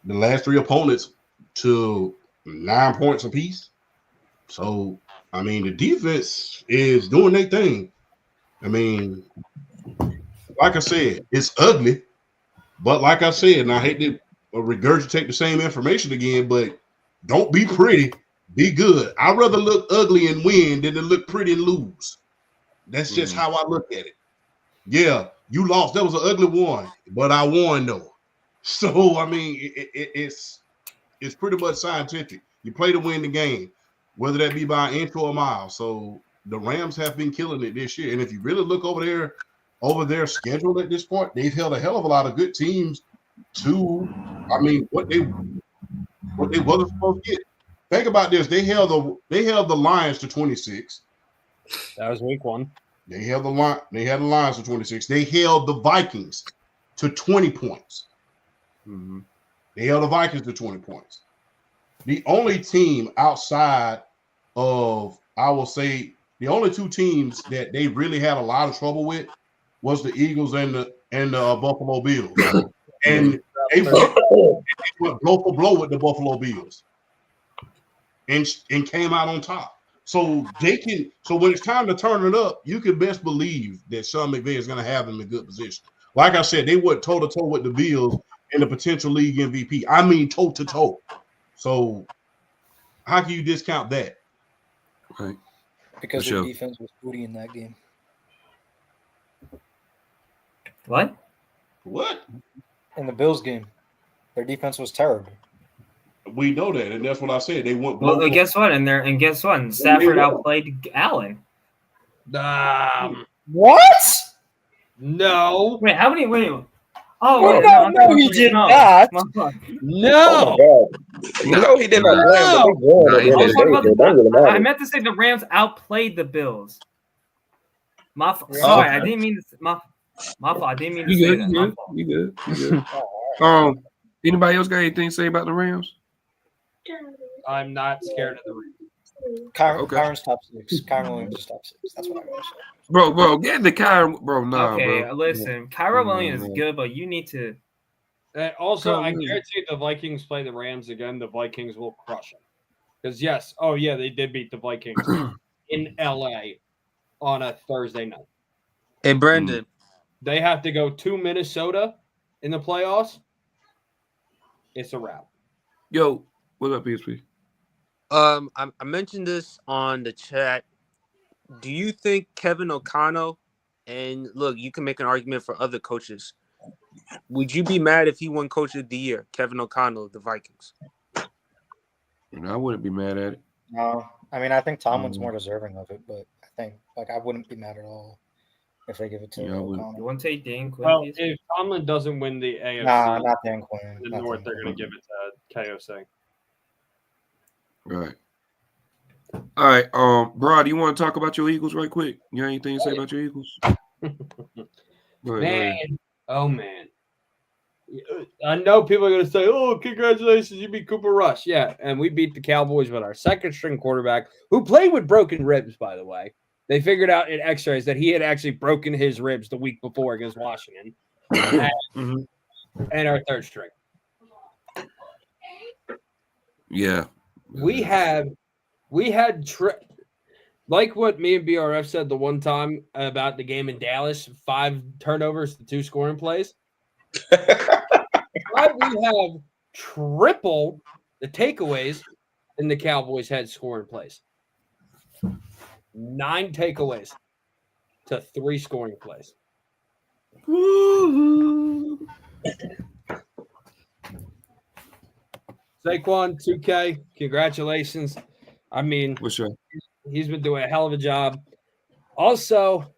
the last 3 opponents, to 9 points apiece. So, I mean, the defense is doing their thing. I mean, like I said, it's ugly. But like I said, and I hate to regurgitate the same information again, but don't be pretty, be good. I'd rather look ugly and win than to look pretty and lose. That's just how I look at it. Yeah, you lost. That was an ugly one, but I won though. So, I mean, it's pretty much scientific. You play to win the game, whether that be by an inch or a mile. So the Rams have been killing it this year. And if you really look over their schedule at this point, they've held a hell of a lot of good teams to, I mean, what they wasn't supposed to get. Think about this. They held the Lions to 26. That was week 1. They held the Lions to 26. They held the Vikings to 20 points. Mm-hmm. They held the Vikings to 20 points. The only team outside of, I will say, the only 2 teams that they really had a lot of trouble with was the Eagles and the Buffalo Bills. And they went blow for blow with the Buffalo Bills and came out on top. So they can. So when it's time to turn it up, you can best believe that Sean McVay is going to have them in good position. Like I said, they went toe to toe with the Bills and the potential league MVP. I mean, toe to toe. So how can you discount that? Right. Because For their sure. defense was booty in that game. What? What? In the Bills game, their defense was terrible. We know that, and that's what I said. They went. Well, guess what? And guess what? Stafford outplayed Allen. What? No. Wait, how many? Wait. Oh, Well, wait, no, he did not. No. No, he did not play him, but they won No, at the he end of I was the talking day, about so it don't really I matter. meant to say the Rams outplayed the Bills. Yeah. Sorry, I didn't mean to. My fault. I didn't mean to You say good? that. You My good? fault. You good? You good? Anybody else got anything to say about the Rams? I'm not scared of the Rams. Okay. Kyron's top 6. Kyron Williams is top 6. That's what I gotta say. Bro, get the Kyron, bro. Nah, Okay, bro. listen. Kyra Williams is good, but you need to. Also, I Kyron. guarantee the Vikings play the Rams again. The Vikings will crush them. Because yes, they did beat the Vikings in LA on a Thursday night. Hey, Brandon. They have to go to Minnesota in the playoffs. It's a wrap. Yo, what up, PSP? I mentioned this on the chat. Do you think Kevin O'Connell, and look, you can make an argument for other coaches. Would you be mad if he won Coach of the Year, Kevin O'Connell of the Vikings? I wouldn't be mad at it. No, I mean I think Tomlin's more deserving of it, but I think I wouldn't be mad at all if they give it to O'Connell. You want to take Dan Quinn? Well, if Tomlin doesn't win the AFC, Nah, not Dan Quinn. in the Not North, Dan they're going to give it to KOC. Right. All right. Bro, do you want to talk about your Eagles right quick? You got anything to say about your Eagles? Go ahead. Man. I know people are going to say, oh, congratulations, you beat Cooper Rush. Yeah, and we beat the Cowboys with our second-string quarterback, who played with broken ribs, by the way. They figured out in x-rays that he had actually broken his ribs the week before against Washington. And our third string. Yeah. We had like what me and BRF said the one time about the game in Dallas, 5 turnovers to 2 scoring plays. We have triple the takeaways than the Cowboys had scoring plays. 9 takeaways to 3 scoring plays. Saquon, 2K, congratulations. I mean, For sure. he's been doing a hell of a job. Also,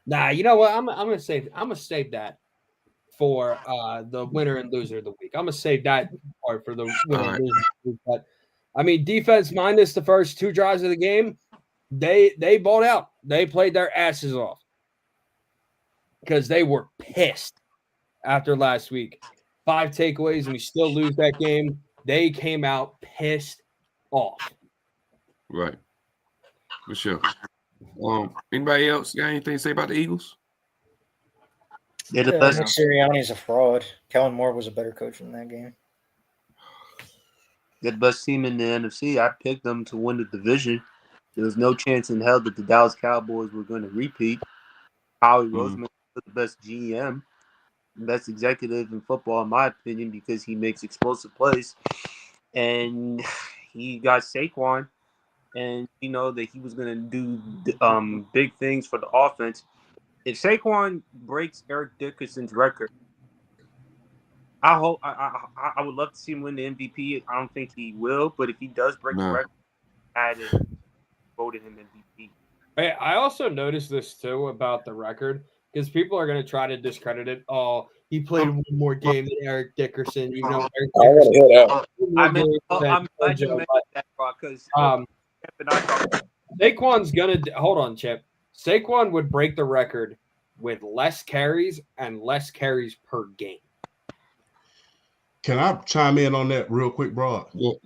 you know what? I'm gonna save that for the winner and loser of the week. I'm gonna save that part for the winner and loser of the week. But I mean, defense minus the first 2 drives of the game, they balled out. They played their asses off because they were pissed after last week. 5 takeaways and we still lose that game. They came out pissed off. Right. For sure. Anybody else got anything to say about the Eagles? Nick Sirianni's a fraud. Kellen Moore was a better coach in that game. They're the best team in the NFC. I picked them to win the division. There was no chance in hell that the Dallas Cowboys were going to repeat. Howie Roseman was the best GM, best executive in football, in my opinion, because he makes explosive plays. And he got Saquon, and you know that he was going to do big things for the offense. If Saquon breaks Eric Dickerson's record, I would love to see him win the MVP. I don't think he will, but if he does break the record, voted him MVP. Hey, I also noticed this too about the record because people are going to try to discredit it. Oh, he played one more game than Eric Dickerson. You know, Eric Dickerson. I'm glad you mentioned that, because Saquon's gonna hold on, Chip. Saquon would break the record with less carries and less carries per game. Can I chime in on that real quick, bro? Go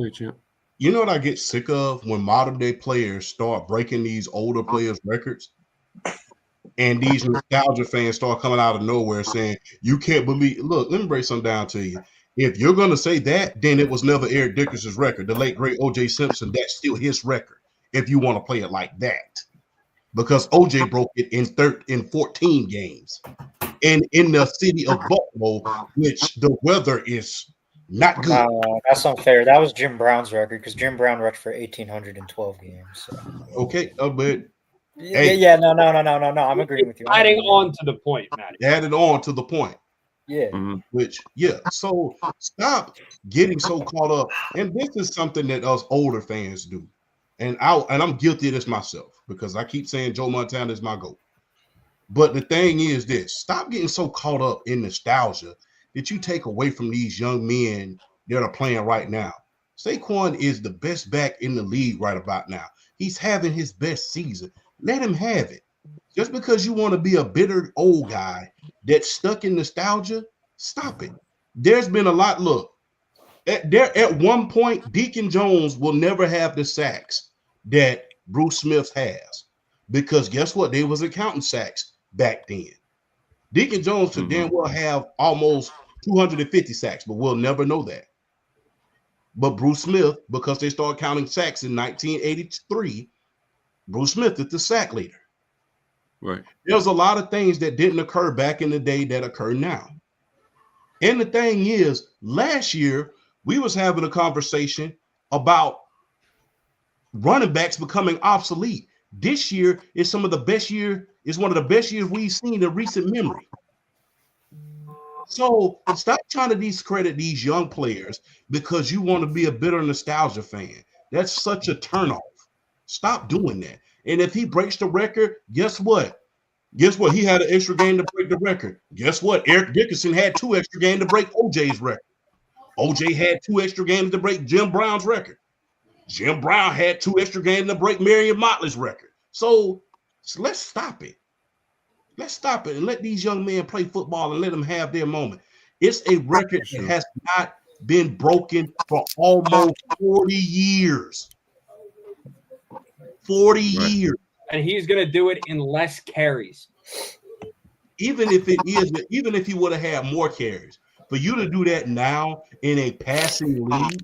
ahead, Chip. You know what I get sick of when modern day players start breaking these older players' records, and these nostalgia fans start coming out of nowhere saying, "You can't believe." Look, let me break something down to you. If you're going to say that, then it was never Eric Dickerson's record. The late, great O.J. Simpson, that's still his record, if you want to play it like that. Because O.J. broke it in 14 games. And in the city of Buffalo, which the weather is not good. That's unfair. That was Jim Brown's record because Jim Brown rushed for 1,812 games. So. Okay, but no. I'm agreeing with you. Adding on to the point, Matt. Added on to the point. Yeah. So stop getting so caught up. And this is something that us older fans do. And I'm guilty of this myself because I keep saying Joe Montana is my GOAT. But the thing is this: stop getting so caught up in nostalgia that you take away from these young men that are playing right now. Saquon is the best back in the league right about now. He's having his best season. Let him have it. Just because you want to be a bitter old guy that's stuck in nostalgia, stop it. There's been a lot. Look, at one point, Deacon Jones will never have the sacks that Bruce Smith has. Because guess what? They was counting sacks back then. Deacon Jones could damn well have almost 250 sacks, but we'll never know that. But Bruce Smith, because they started counting sacks in 1983, Bruce Smith is the sack leader. Right. There's a lot of things that didn't occur back in the day that occur now. And the thing is, last year, we was having a conversation about running backs becoming obsolete. This year is one of the best years we've seen in recent memory. So stop trying to discredit these young players because you want to be a bitter nostalgia fan. That's such a turnoff. Stop doing that. And if he breaks the record, guess what? He had an extra game to break the record. Guess what? Eric Dickerson had 2 extra games to break OJ's record. OJ had 2 extra games to break Jim Brown's record. Jim Brown had 2 extra games to break Marion Motley's record. So let's stop it. Let's stop it and let these young men play football and let them have their moment. It's a record that has not been broken for almost 40 years. 40 years. And he's going to do it in less carries. Even if he would have had more carries, for you to do that now in a passing league,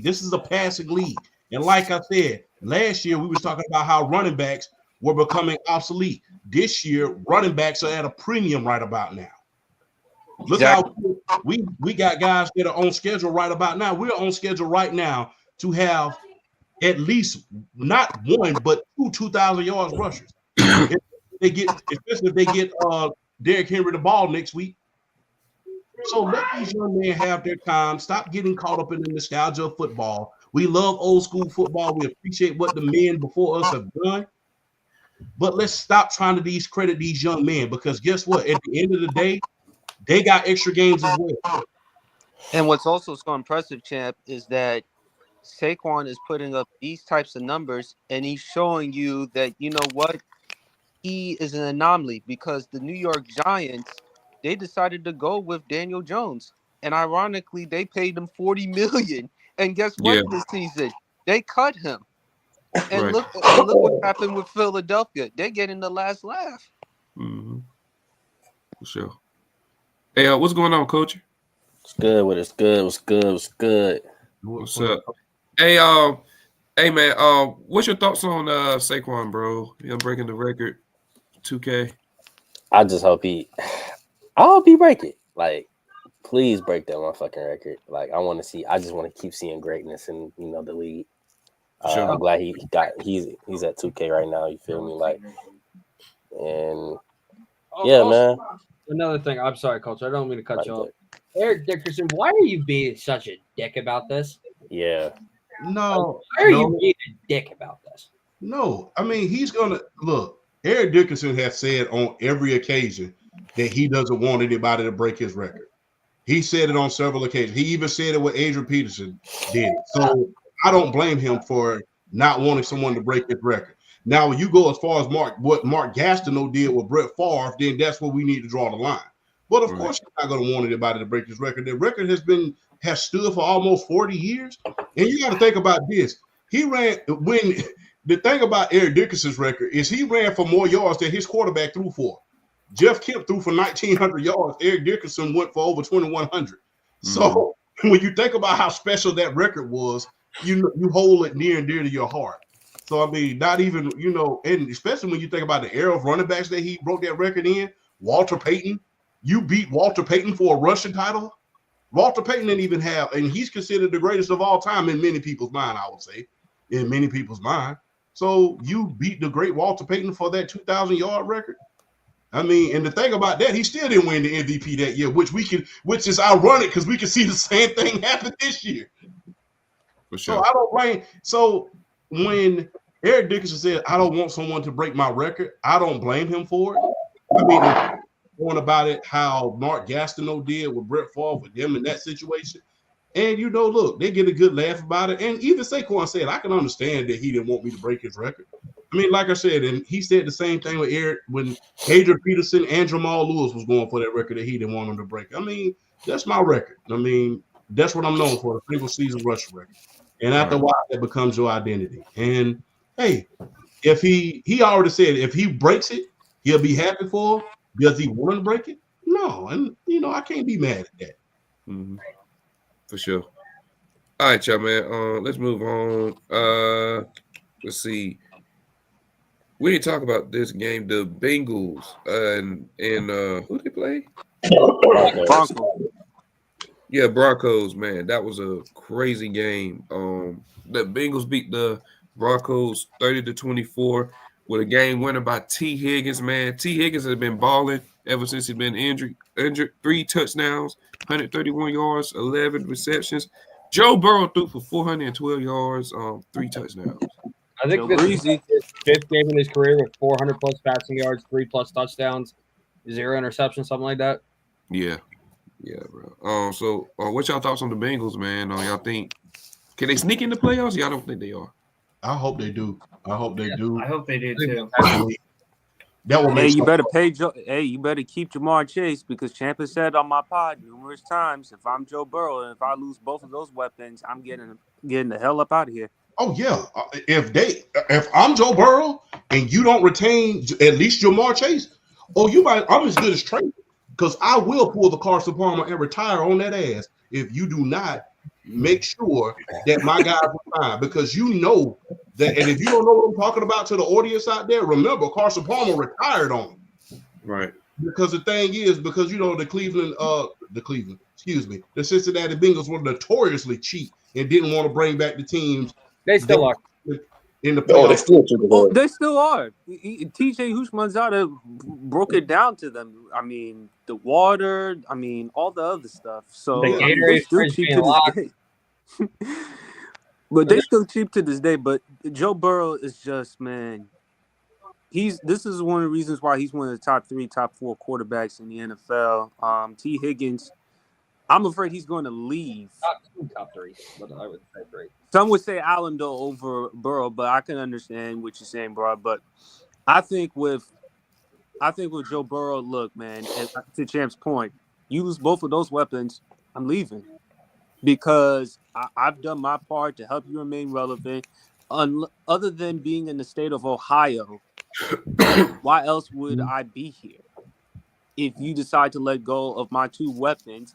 this is a passing league. And like I said, last year we was talking about how running backs were becoming obsolete. This year, running backs are at a premium right about now. Look how we got guys that are on schedule right about now. We're on schedule right now to have at least not one, but 2,000 yards rushers. Especially if they get Derrick Henry the ball next week. So let these young men have their time. Stop getting caught up in the nostalgia of football. We love old school football. We appreciate what the men before us have done. But let's stop trying to discredit these young men because guess what? At the end of the day, they got extra games as well. And what's also so impressive, champ, is that Saquon is putting up these types of numbers and he's showing you that, you know what? He is an anomaly because the New York Giants, they decided to go with Daniel Jones. And ironically, they paid him $40 million. And guess what this season? They cut him. And look what happened with Philadelphia. They're getting the last laugh. Mm-hmm. For sure. Hey, what's going on, Coach? What's good? What's good? What's up? Hey, man. What's your thoughts on Saquon, bro? Him breaking the record, 2K. I hope he break it. Like, please break that motherfucking record. Like, I just want to keep seeing greatness in the league. Sure. I'm glad he's at 2K right now. You feel me? Like, and man. Another thing, I'm sorry, Coach. I don't mean to cut you off. Eric Dickerson, why are you being such a dick about this? Yeah. No. Why are you being a dick about this? No. I mean, he's gonna look. Eric Dickerson has said on every occasion that he doesn't want anybody to break his record. He said it on several occasions. He even said it with Adrian Peterson did. So I don't blame him for not wanting someone to break his record. Now, when you go as far as what Mark Gastineau did with Brett Favre, then that's where we need to draw the line. But of course, you're not going to want anybody to break his record. The record has stood for almost 40 years. And you got to think about this. The thing about Eric Dickerson's record is he ran for more yards than his quarterback threw for. Jeff Kemp threw for 1,900 yards. Eric Dickerson went for over 2,100. So when you think about how special that record was, you hold it near and dear to your heart. So, I mean, not even, and especially when you think about the era of running backs that he broke that record in, Walter Payton. You beat Walter Payton for a rushing title. Walter Payton didn't even have, and he's considered the greatest of all time in many people's mind, I would say, in many people's mind. So you beat the great Walter Payton for that 2,000-yard record. I mean, and the thing about that, he still didn't win the MVP that year, which is ironic because we can see the same thing happen this year. For sure. So I don't blame. So when Eric Dickerson said, "I don't want someone to break my record," I don't blame him for it. I mean, going about it how Mark Gastineau did with Brett Favre with them in that situation, and look, they get a good laugh about it. And even Saquon said, "I can understand that he didn't want me to break his record." I mean, like I said, and he said the same thing with Eric when Adrian Peterson and Jamal Lewis was going for that record that he didn't want him to break. I mean, that's my record. I mean, that's what I'm known for, the single season rushing record. And after a while, that becomes your identity. And hey, if he already said if he breaks it, he'll be happy for him. Does he want to break it? No. And, I can't be mad at that. Mm-hmm. For sure. All right, y'all, man. Let's move on. Let's see. We didn't talk about this game. The Bengals and who they play? Broncos. Yeah, Broncos, man. That was a crazy game. The Bengals beat the Broncos 30-24 with a game winner by T. Higgins, man. T. Higgins has been balling ever since he's been injured. 3 touchdowns, 131 yards, 11 receptions. Joe Burrow threw for 412 yards, 3 touchdowns. I think this is his 5th game in his career with 400-plus passing yards, 3+ touchdowns, 0 interceptions, something like that. Yeah, bro. So what's y'all thoughts on the Bengals, man? Y'all think can they sneak in the playoffs? Y'all don't think they are? I hope they do. I hope they do. I hope they do too. That will Hey, you better you better keep Jamar Chase because Champ has said on my pod numerous times, if I'm Joe Burrow and if I lose both of those weapons, I'm getting the hell up out of here. Oh yeah, if I'm Joe Burrow and you don't retain at least Jamar Chase, I'm as good as Trey because I will pull the Carson Palmer and retire on that ass if you do not make sure that my guys are fine because that, and if you don't know what I'm talking about to the audience out there, remember Carson Palmer retired on him. Right. Because the thing is, because the Cincinnati Bengals were notoriously cheap and didn't want to bring back the teams. They still are. In the playoffs. They still are. TJ Houshmandzadeh broke it down to them. I mean, the water, all the other stuff. So they're still cheap to this day. But they're still cheap to this day. But Joe Burrow is just, man, this is one of the reasons why he's one of the top 3, top 4 quarterbacks in the NFL. T. Higgins, I'm afraid he's going to leave. Not top 3, but I would say 3. Some would say Allen though over Burrow, but I can understand what you're saying, bro. But I think with Joe Burrow, look, man, and to Champ's point, you lose both of those weapons, I'm leaving because I've done my part to help you remain relevant. Other than being in the state of Ohio, why else would I be here if you decide to let go of my 2 weapons?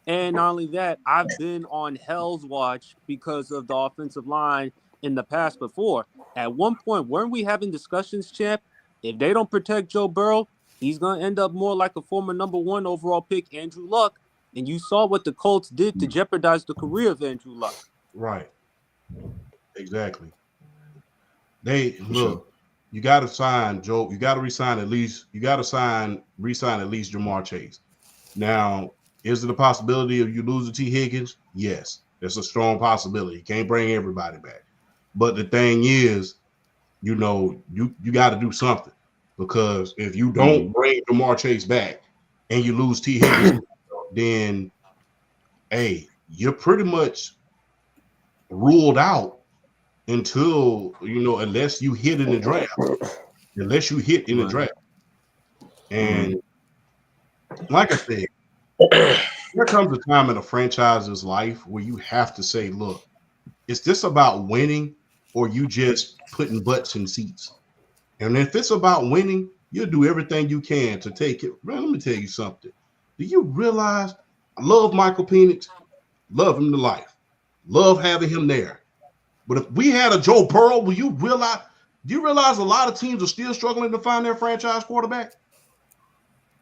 And not only that, I've been on hell's watch because of the offensive line in the past before. At one point, weren't we having discussions, Champ? If they don't protect Joe Burrow, he's going to end up more like a former number 1 overall pick, Andrew Luck. And you saw what the Colts did to jeopardize the career of Andrew Luck. Right. Exactly. Look, you got to sign Joe. You got to re-sign at least Jamar Chase. Now, is it a possibility of you losing T. Higgins? Yes, there's a strong possibility. You can't bring everybody back. But the thing is, you got to do something because if you don't bring Jamar Chase back and you lose T. Higgins, then, hey, you're pretty much ruled out until, unless you hit in the draft. And like I said, there comes a time in a franchise's life where you have to say, look, is this about winning or you just putting butts in seats? And if it's about winning, you'll do everything you can to take it. Man, let me tell you something. Do you realize I love Michael Penix, love him to life, love having him there. But if we had a Joe Burrow, do you realize a lot of teams are still struggling to find their franchise quarterback?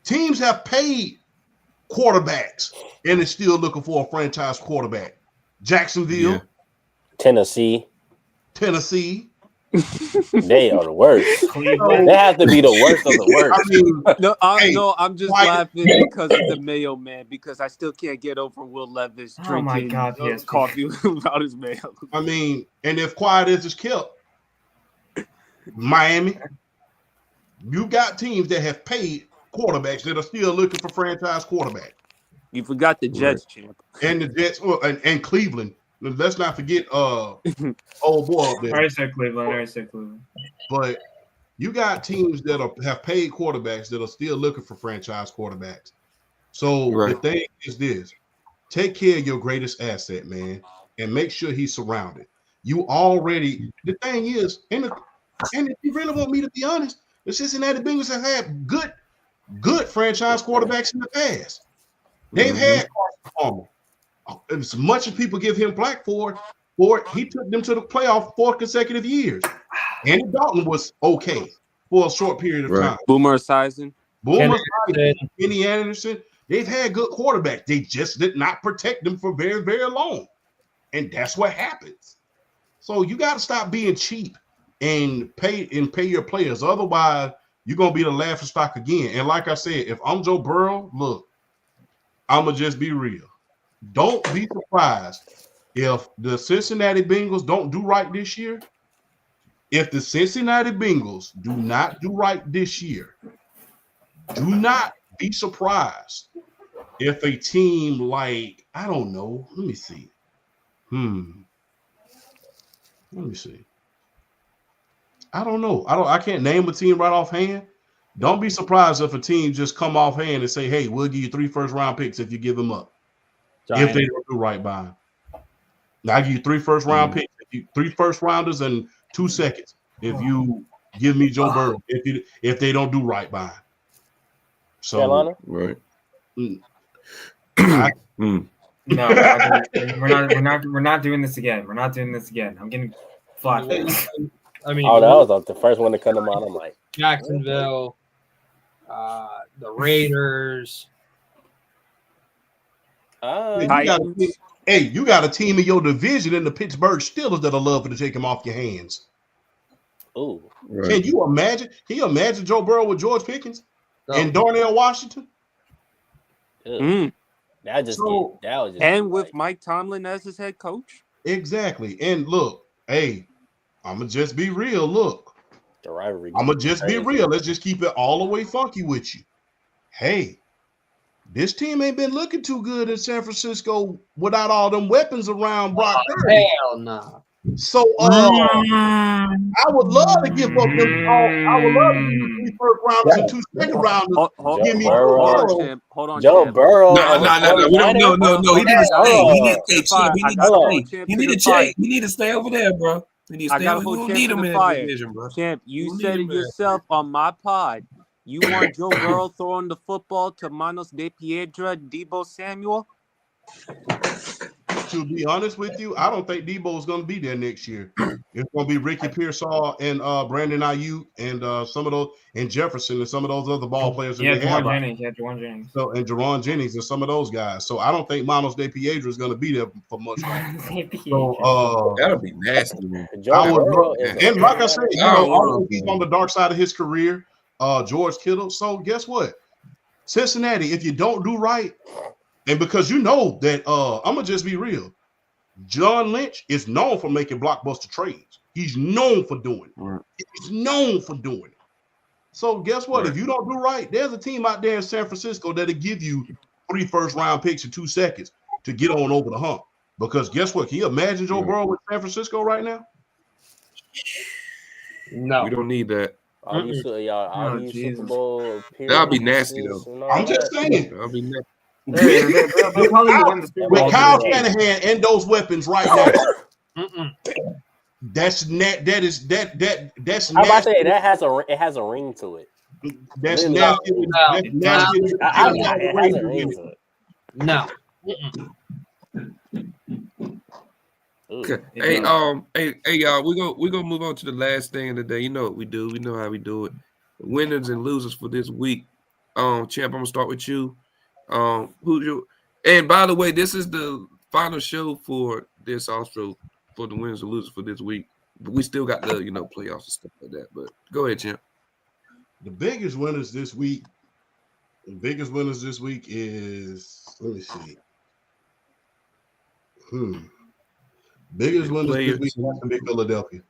Teams have paid quarterbacks and they're still looking for a franchise quarterback. Jacksonville, Tennessee. They are the worst. Cleveland. They have to be the worst of the worst. I mean, I'm just laughing because of the Mayo man, because I still can't get over Will Levis drinking coffee without his mayo. I mean, and if quiet is kept, Miami, you got teams that have paid quarterbacks that are still looking for franchise quarterback. You forgot the Jets, champ. And the Jets, and Cleveland. Let's not forget old boy up there. I said Cleveland. But you got teams that have paid quarterbacks that are still looking for franchise quarterbacks. So the thing is this: take care of your greatest asset, man, and make sure he's surrounded. You already. The thing is, and if you really want me to be honest, the Cincinnati Bengals have had good franchise quarterbacks in the past. They've had Carson Palmer. As much as people give him black for it, he took them to the playoff 4 consecutive years. Andy Dalton was okay for a short period of time. Boomer Esiason, Kenny Anderson. They've had good quarterbacks. They just did not protect them for very, very long. And that's what happens. So you got to stop being cheap and pay your players. Otherwise, you're going to be the laughing stock again. And like I said, if I'm Joe Burrow, look, I'm going to just be real. Don't be surprised if the Cincinnati Bengals don't do right this year. If the Cincinnati Bengals do not do right this year, do not be surprised if a team like, I don't know, let me see. I don't know. I can't name a team right offhand. Don't be surprised if a team just come offhand and say, hey, we'll give you 3 first-round picks if you give them up. If they don't do right by him. Now, I give you 3 first-round picks, 3 first-rounders and 2 seconds if you give me Joe Burrow, if they don't do right by him. So, Carolina? Right. No, we're not doing this again. We're not doing this again. I'm getting flat. I mean, that was the first one to come to mind. I'm like, Jacksonville, the Raiders. You got a team in your division in the Pittsburgh Steelers that'll love to take him off your hands. Oh, Can you imagine? Can you imagine Joe Burrow with George Pickens and Darnell Washington? That was just with Mike Tomlin as his head coach. Exactly. And look, hey, I'm gonna just be real. Look, the rivalry. I'm gonna just be real. Let's just keep it all the way funky with you. Hey. This team ain't been looking too good in San Francisco without all them weapons around Brock Purdy. Hell no. So I would love to give up them. I would love to give you 3 first rounders and 2 second rounders. Give me Hold on, Joe Burrow. No. He didn't stay. He need to stay. He need to stay over there, bro. I got to hold Champ in the fire. Champ, you said it yourself on my pod. You want Joe Burrow throwing the football to Manos De Piedra, Debo Samuel? To be honest with you, I don't think Debo is going to be there next year. It's going to be Ricky Pearsall and Brandon Ayuk and some of those, and Jefferson and some of those other ball players. Jawan Jennings. So, and Jawan Jennings and some of those guys. So I don't think Manos De Piedra is going to be there for much time. So that'll be nasty, man. And like I said, he's on the dark side of his career. George Kittle. So guess what? Cincinnati, if you don't do right, and because you know that I'm gonna just be real, John Lynch is known for making blockbuster trades. He's known for doing it. He's known for doing it. So guess what? If you don't do right, there's a team out there in San Francisco that'll give you 3 first-round picks in 2 seconds to get on over the hump. Because guess what? Can you imagine Joe Burrow with San Francisco right now? No, we don't need that. All these Super Bowl that'll be nasty though. I'm just saying. That'll be nasty. With Kyle Shanahan and those weapons right now, that's net. That's. I'm about to say it has a ring to it. That's Then nasty. That's nasty. it hasn't rained, so- No. Ooh. Okay. Hey, y'all. We're gonna move on to the last thing of the day. You know what we do. We know how we do it. Winners and losers for this week. Champ, I'm gonna start with you. Who you? And by the way, this is the final show for this also for the winners and losers for this week. But we still got the playoffs and stuff like that. But go ahead, Champ. The biggest winners this week. The biggest winners this week is, let me see. Biggest winners this week has to be Philadelphia.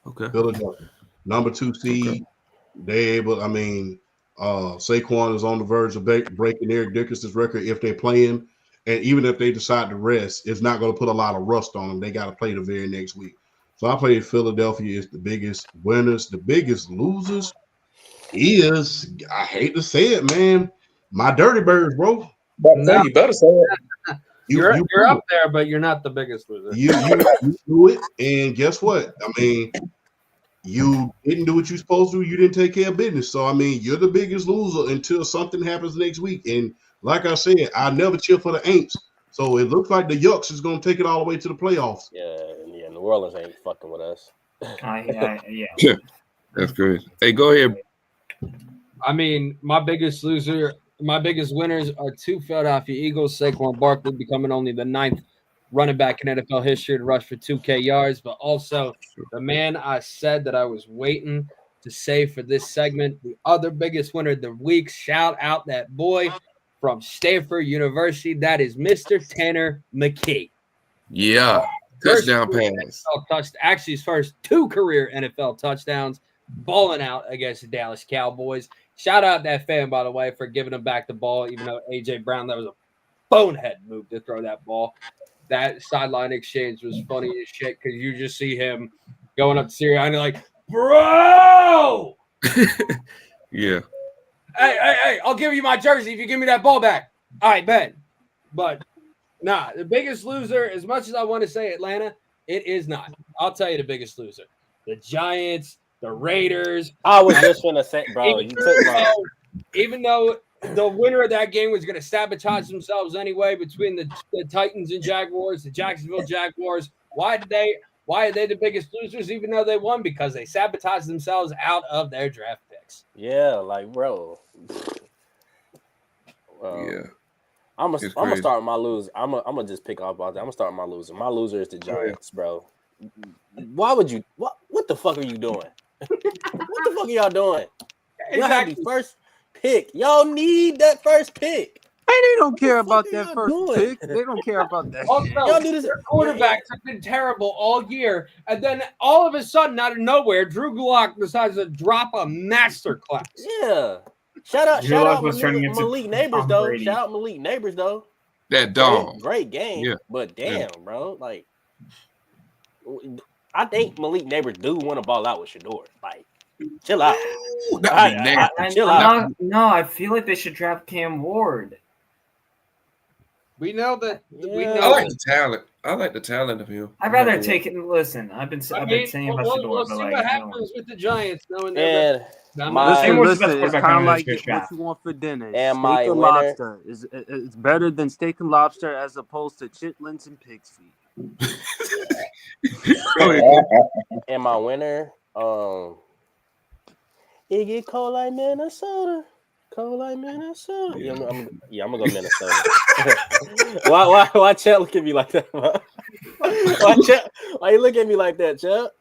Okay. Philadelphia. Number 2 seed. Okay. They able, Saquon is on the verge of breaking Eric Dickerson's record if they're playing. And even if they decide to rest, it's not going to put a lot of rust on them. They got to play the very next week. So I play Philadelphia is the biggest winners. The biggest losers is, I hate to say it, man, my Dirty Birds, bro. No, you better say it. You're up there, but you're not the biggest loser. You do it, and guess what? You didn't do what you're supposed to. You didn't take care of business. So, you're the biggest loser until something happens next week. And like I said, I never cheer for the Aints. So it looks like the Yucks is going to take it all the way to the playoffs. Yeah. New Orleans ain't fucking with us. Yeah. That's great. Hey, go ahead. My biggest winners are 2 Philadelphia Eagles. Saquon Barkley becoming only the 9th running back in NFL history to rush for 2K yards, but also the man I said that I was waiting to say for this segment, the other biggest winner of the week. Shout out that boy from Stanford University. That is Mr. Tanner McKee. Yeah. Touchdown pass. Actually, his first 2 career NFL touchdowns, balling out against the Dallas Cowboys. Shout out that fan, by the way, for giving him back the ball, even though A.J. Brown, that was a bonehead move to throw that ball. That sideline exchange was funny as shit because you just see him going up to Sirianni and like, bro! Yeah. Hey, I'll give you my jersey if you give me that ball back. All right, bet. But, the biggest loser, as much as I want to say Atlanta, it is not. I'll tell you the biggest loser. The Giants, the Raiders. I was just going to say, bro, even though the winner of that game was going to sabotage themselves anyway between the Titans and Jaguars, the Jacksonville Jaguars. Why are they the biggest losers even though they won? Because they sabotaged themselves out of their draft picks. Yeah, bro. Yeah. I'm gonna start my loser. I'm gonna just pick off about that. I'm gonna start my loser. My loser is the Giants, bro. Why would you? What the fuck are you doing? What the fuck are y'all doing? Y'all have the first pick. Y'all need that first pick. Hey, they don't care about that first pick. They don't care about that. Also, y'all do this. Their quarterbacks have been terrible all year, and then all of a sudden, out of nowhere, Drew Gulak decides to drop a masterclass. Yeah. Shout out Malik Neighbors though. Shout out Malik Neighbors though. That dog. Great game. Yeah. But damn, bro. I think Malik Neighbors do want to ball out with Shador. Chill out. Chill out. No, I feel like they should draft Cam Ward. We know that. I like the talent. I like the talent of him. I'd rather take it. Listen, I've been saying about Shador. We'll see what happens with the Giants. Listen, it's kind of like what you want for dinner. And steak and lobster it's better than steak and lobster as opposed to chitlins and pig's feet. And my winner, it get cold like Minnesota. Cold like Minnesota. Yeah, I'm gonna go Minnesota. Why Chet look at me like that? Why you look at me like that, Chet?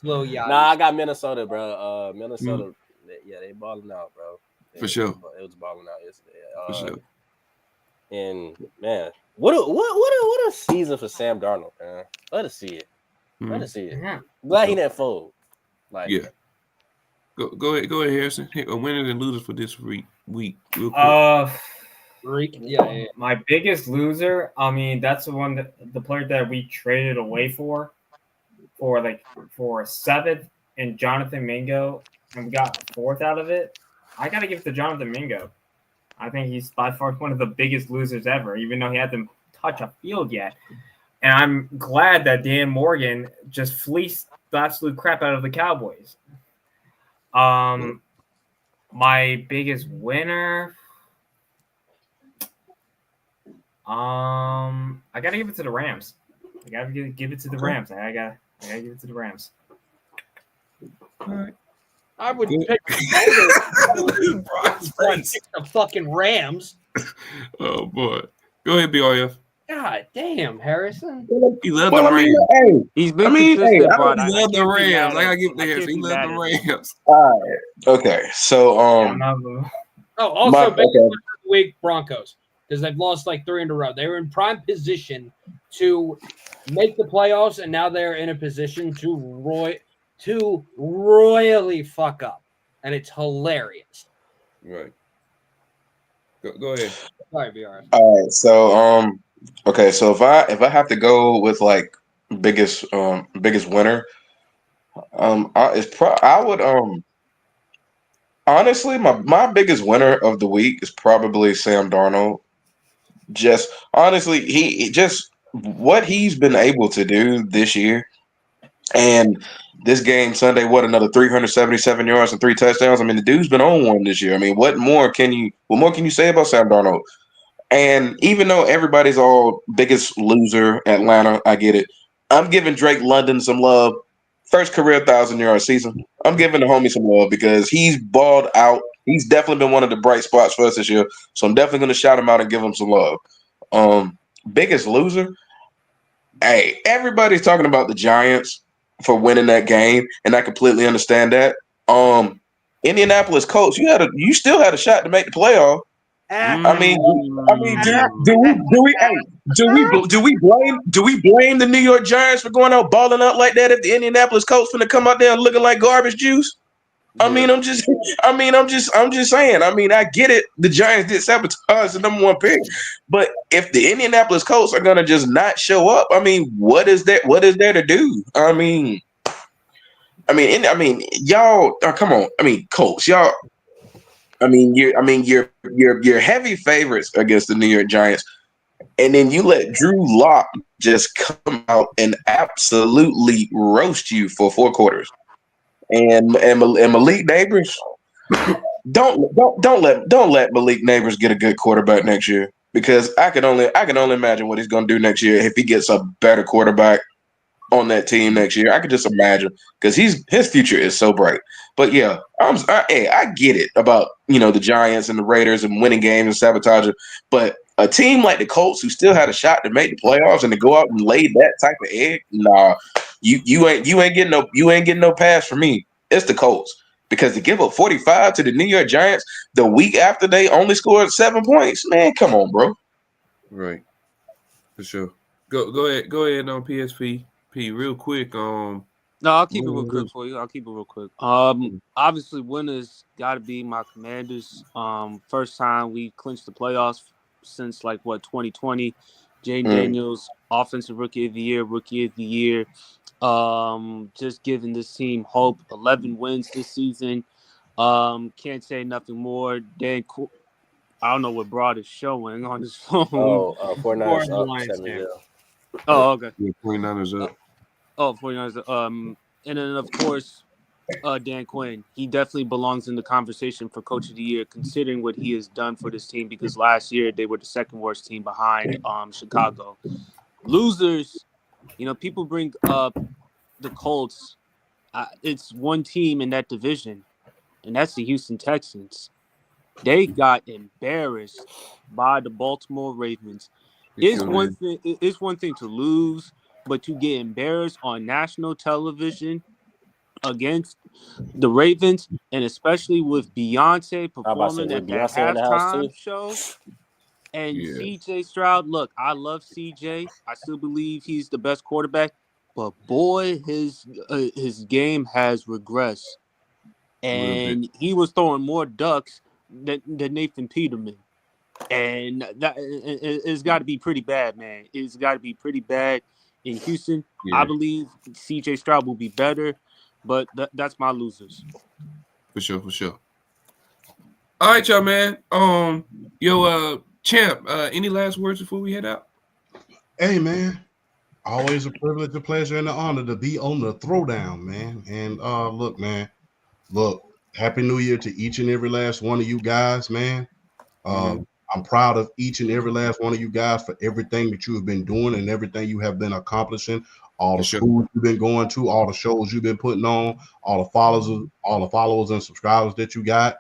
Nah, I got Minnesota, bro. Minnesota, they balling out, bro. For sure. It was balling out yesterday. For sure. And man, what a season for Sam Darnold, man. Let us see it. Let us see it. Glad he didn't fold. Yeah. Go ahead, Harrison. Winners and losers for this week. Real quick. Yeah. My biggest loser. That's the one the player that we traded away for a 7th and Jonathan Mingo, and we got 4th out of it. I got to give it to Jonathan Mingo. I think he's by far one of the biggest losers ever, even though he hasn't touched a field yet. And I'm glad that Dan Morgan just fleeced the absolute crap out of the Cowboys. My biggest winner. I gotta give it to the Rams. I gotta give it to the Rams. I gotta give it to the Rams. All right. I would pick the fucking Rams. Oh boy. Go ahead, BRF. God damn, Harrison. He loved the Rams. He's been consistent, bro. He loved the Rams. I gotta give it to him. He loved the Rams. All right. Okay. So Also, big of the week Broncos, because they've lost like 3 in a row. They were in prime position to make the playoffs, and now they're in a position to royally fuck up, and it's hilarious. Right. Go ahead. Sorry, BR. all right. So okay. So if I have to go with like biggest winner, I would honestly my biggest winner of the week is probably Sam Darnold. Just honestly, he just what he's been able to do this year, and this game Sunday, what another 377 yards and 3 touchdowns. I mean, the dude's been on one this year. I mean, what more can you say about Sam Darnold? And even though everybody's all biggest loser, Atlanta, I get it. I'm giving Drake London some love. First career 1,000-yard season. I'm giving the homie some love because he's balled out. He's definitely been one of the bright spots for us this year. So I'm definitely going to shout him out and give him some love. Biggest loser. Hey, everybody's talking about the Giants for winning that game, and I completely understand that. Indianapolis Colts, you still had a shot to make the playoff. I mean, do we blame the New York Giants for going out balling out like that if the Indianapolis Colts finna come out there looking like garbage juice? I'm just saying. I mean, I get it. The Giants did sabotage the number 1 pick, but if the Indianapolis Colts are gonna just not show up, I mean, what is there to do? I mean, y'all. Come on. I mean, Colts, y'all. You're heavy favorites against the New York Giants, and then you let Drew Lock just come out and absolutely roast you for 4 quarters. And Malik Neighbors, don't let Malik Neighbors get a good quarterback next year, because I can only imagine what he's going to do next year if he gets a better quarterback on that team next year. I could just imagine, because his future is so bright. But yeah, I get it about the Giants and the Raiders and winning games and sabotaging, but a team like the Colts who still had a shot to make the playoffs and to go out and lay that type of egg, nah, you ain't getting no pass from me. It's the Colts, because to give up 45 to the New York Giants the week after they only scored 7 points, man, come on, bro. Right, for sure. Go ahead on PSP real quick. No, I'll keep it real quick for you. Obviously, winners got to be my Commanders. First time we clinched the playoffs since 2020. Jane Daniels, offensive rookie of the year. Just giving this team hope. 11 wins this season. Can't say nothing more. I don't know what Broad is showing on his phone. 49ers up 7-0. Oh, okay. Yeah, 49ers up. Oh, 49ers. And then, of course, Dan Quinn. He definitely belongs in the conversation for Coach of the Year, considering what he has done for this team, because last year they were the second worst team behind Chicago. Losers, people bring up the Colts. It's one team in that division, and that's the Houston Texans. They got embarrassed by the Baltimore Ravens. It's one thing to lose, but to get embarrassed on national television against the Ravens, and especially with Beyonce performing at that halftime show, and CJ Stroud. Look, I love CJ. I still believe he's the best quarterback, but boy, his game has regressed, and he was throwing more ducks than Nathan Peterman. And that it's got to be pretty bad, man. It's got to be pretty bad in Houston. I believe CJ Stroud will be better, but that's my losers. For sure. All right, y'all, man. Champ, any last words before we head out? Hey, man. Always a privilege, a pleasure, and an honor to be on the Throwdown, man. And look, Happy New Year to each and every last one of you guys, man. I'm proud of each and every last one of you guys for everything that you have been doing and everything you have been accomplishing. All the schools you've been going to, all the shows you've been putting on, all the followers and subscribers that you got.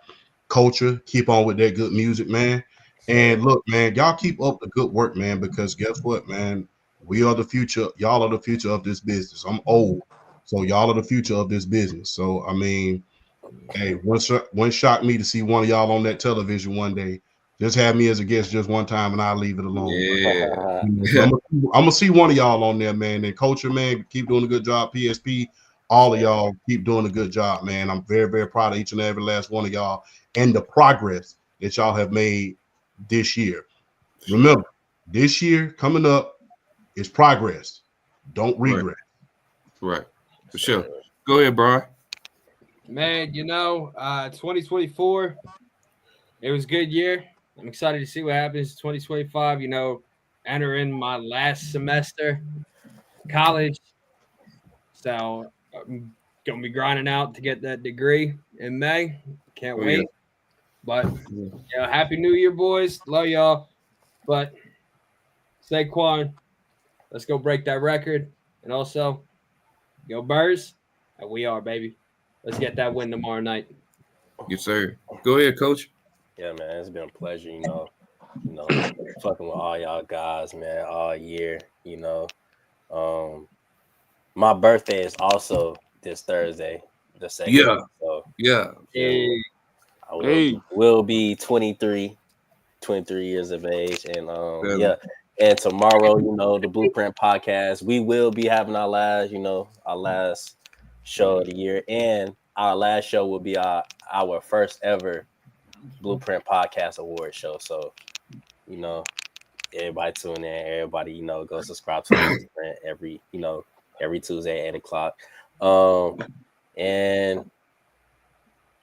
Culture, keep on with that good music, man. And look, man, y'all keep up the good work, man, because guess what, man? We are the future. Y'all are the future of this business. I'm old, so y'all are the future of this business. So, I mean, hey, one shock me to see one of y'all on that television one day. Just have me as a guest just one time, and I'll leave it alone. Yeah. I'm gonna see one of y'all on there, man. And Culture, man, keep doing a good job. PSP, all of y'all keep doing a good job, man. I'm very, very proud of each and every last one of y'all and the progress that y'all have made this year. Remember, this year coming up is progress. Don't regret. Right. For sure. Go ahead, Brian. Man, 2024, it was a good year. I'm excited to see what happens in 2025. Entering my last semester college. So I'm going to be grinding out to get that degree in May. Can't wait. But, Happy New Year, boys. Love y'all. But Saquon, let's go break that record. And also, go Birds. And we are, baby. Let's get that win tomorrow night. Yes, sir. Go ahead, Coach. Yeah, man, it's been a pleasure, fucking with all y'all guys, man, all year, My birthday is also this Thursday, the 2nd. Yeah. So, Yeah. I will be 23 years of age. And and tomorrow, the Blueprint podcast, we will be having our last show of the year. And our last show will be our first ever Blueprint Podcast Award show. So, everybody tune in, everybody, go subscribe to Blueprint every Tuesday at 8:00. And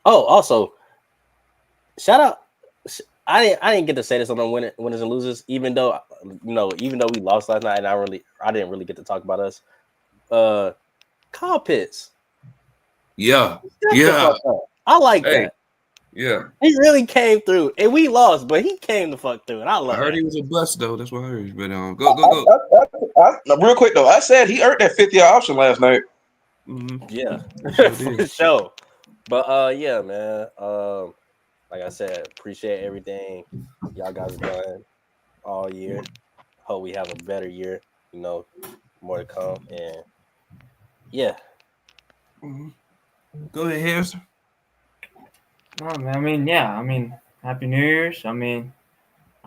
also shout out. I didn't get to say this on the winners and losers, even though we lost last night, and I didn't really get to talk about us. Kyle Pitts. Yeah. I like that. Yeah. He really came through, and we lost, but he came the fuck through, and I love it. I heard he was a bust though. That's what I heard. But go. Real quick though, I said he earned that 50-year option last night. Yeah, for sure. But yeah, man. Like I said, appreciate everything y'all guys done all year. Hope we have a better year. More to come, and yeah. Go ahead, Harrison. Oh, man, Happy New Year's. I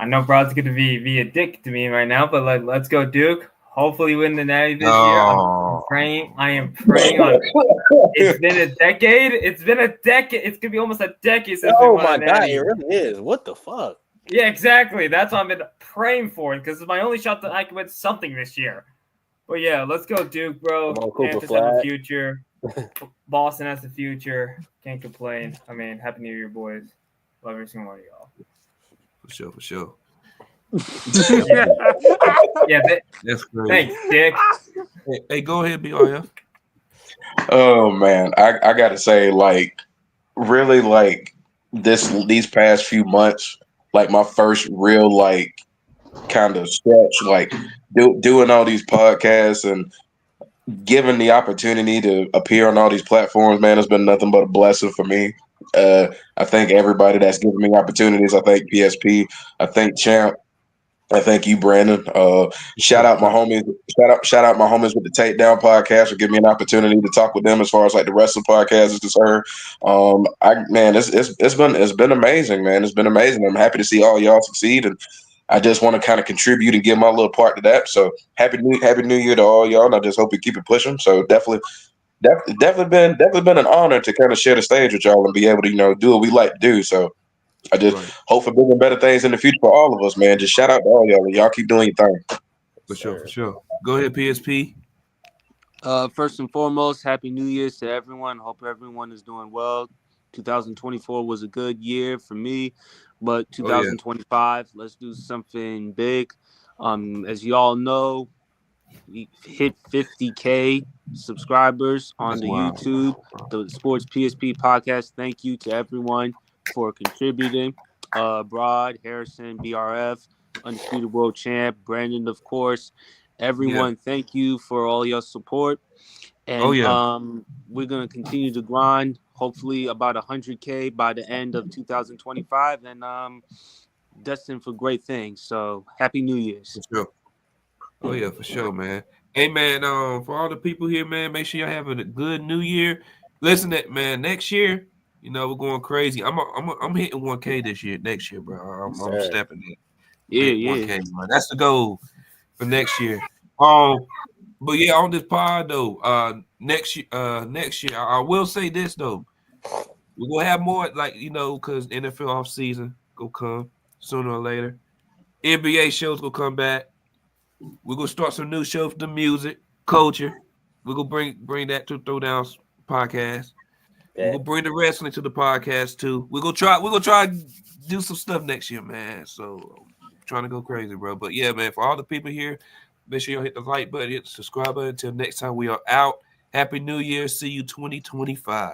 know Brod's going to be a dick to me right now, but let's go, Duke. Hopefully win the Natty this year. I am praying on. It's been a decade. It's going to be almost a decade since we won my the God, Natty. it really is. What the fuck? Yeah, exactly. That's what I've been praying for, because it's my only shot that I can win something this year. But yeah, let's go, Duke, bro. Panthers have a future. Boston has the future. Can't complain. Happy New Year, boys. Love every single one of y'all. For sure. Yeah, that's great. Thanks, Dick. Hey, go ahead, BRF. Oh man, I gotta say, really, these past few months, my first real kind of stretch, doing all these podcasts and given the opportunity to appear on all these platforms, man, it's been nothing but a blessing for me. I thank everybody that's given me opportunities. I thank PSP. I thank Champ. I thank you, Brandon. Shout out my homies. Shout out my homies with the Takedown podcast for giving me an opportunity to talk with them as far as the wrestling podcast is concerned. It's been amazing, man. It's been amazing. I'm happy to see all y'all succeed, and I just want to kind of contribute and give my little part to that. So happy New Year to all y'all, and I just hope we keep it pushing. So definitely been an honor to kind of share the stage with y'all and be able to do what we like to do. So I just hope for bigger and better things in the future for all of us, man. Just shout out to all y'all, and y'all keep doing your thing. For sure. Go ahead, PSP. First and foremost, Happy New Year's to everyone. Hope everyone is doing well. 2024 was a good year for me, but 2025, let's do something big. As you all know, We hit 50K subscribers on That's the wild. YouTube, the Sports PSP podcast. Thank you to everyone for contributing. Broad, Harrison, BRF, Undisputed World Champ, Brandon, of course. Everyone, thank you for all your support. And we're going to continue to grind, hopefully about 100K by the end of 2025, and destined for great things. So happy New Year's. For sure. Oh yeah, for sure, man. Hey man, for all the people here, man, make sure you're having a good New Year. Listen, man, next year, we're going crazy. I'm hitting 1K this year, next year, bro. I'm stepping it. Yeah. 1K, man. That's the goal for next year. But yeah, on this pod though, next year, I will say this though, we're gonna have more because NFL off season go come sooner or later. NBA shows gonna come back. We're gonna start some new shows for the music, culture. We're gonna bring that to Throwdown podcast. Yeah. We're gonna bring the wrestling to the podcast too. We're gonna try to do some stuff next year, man. So trying to go crazy, bro. But yeah, man, for all the people here, make sure you hit the like button, hit the subscribe button. Until next time we are out. Happy New Year. See you 2025.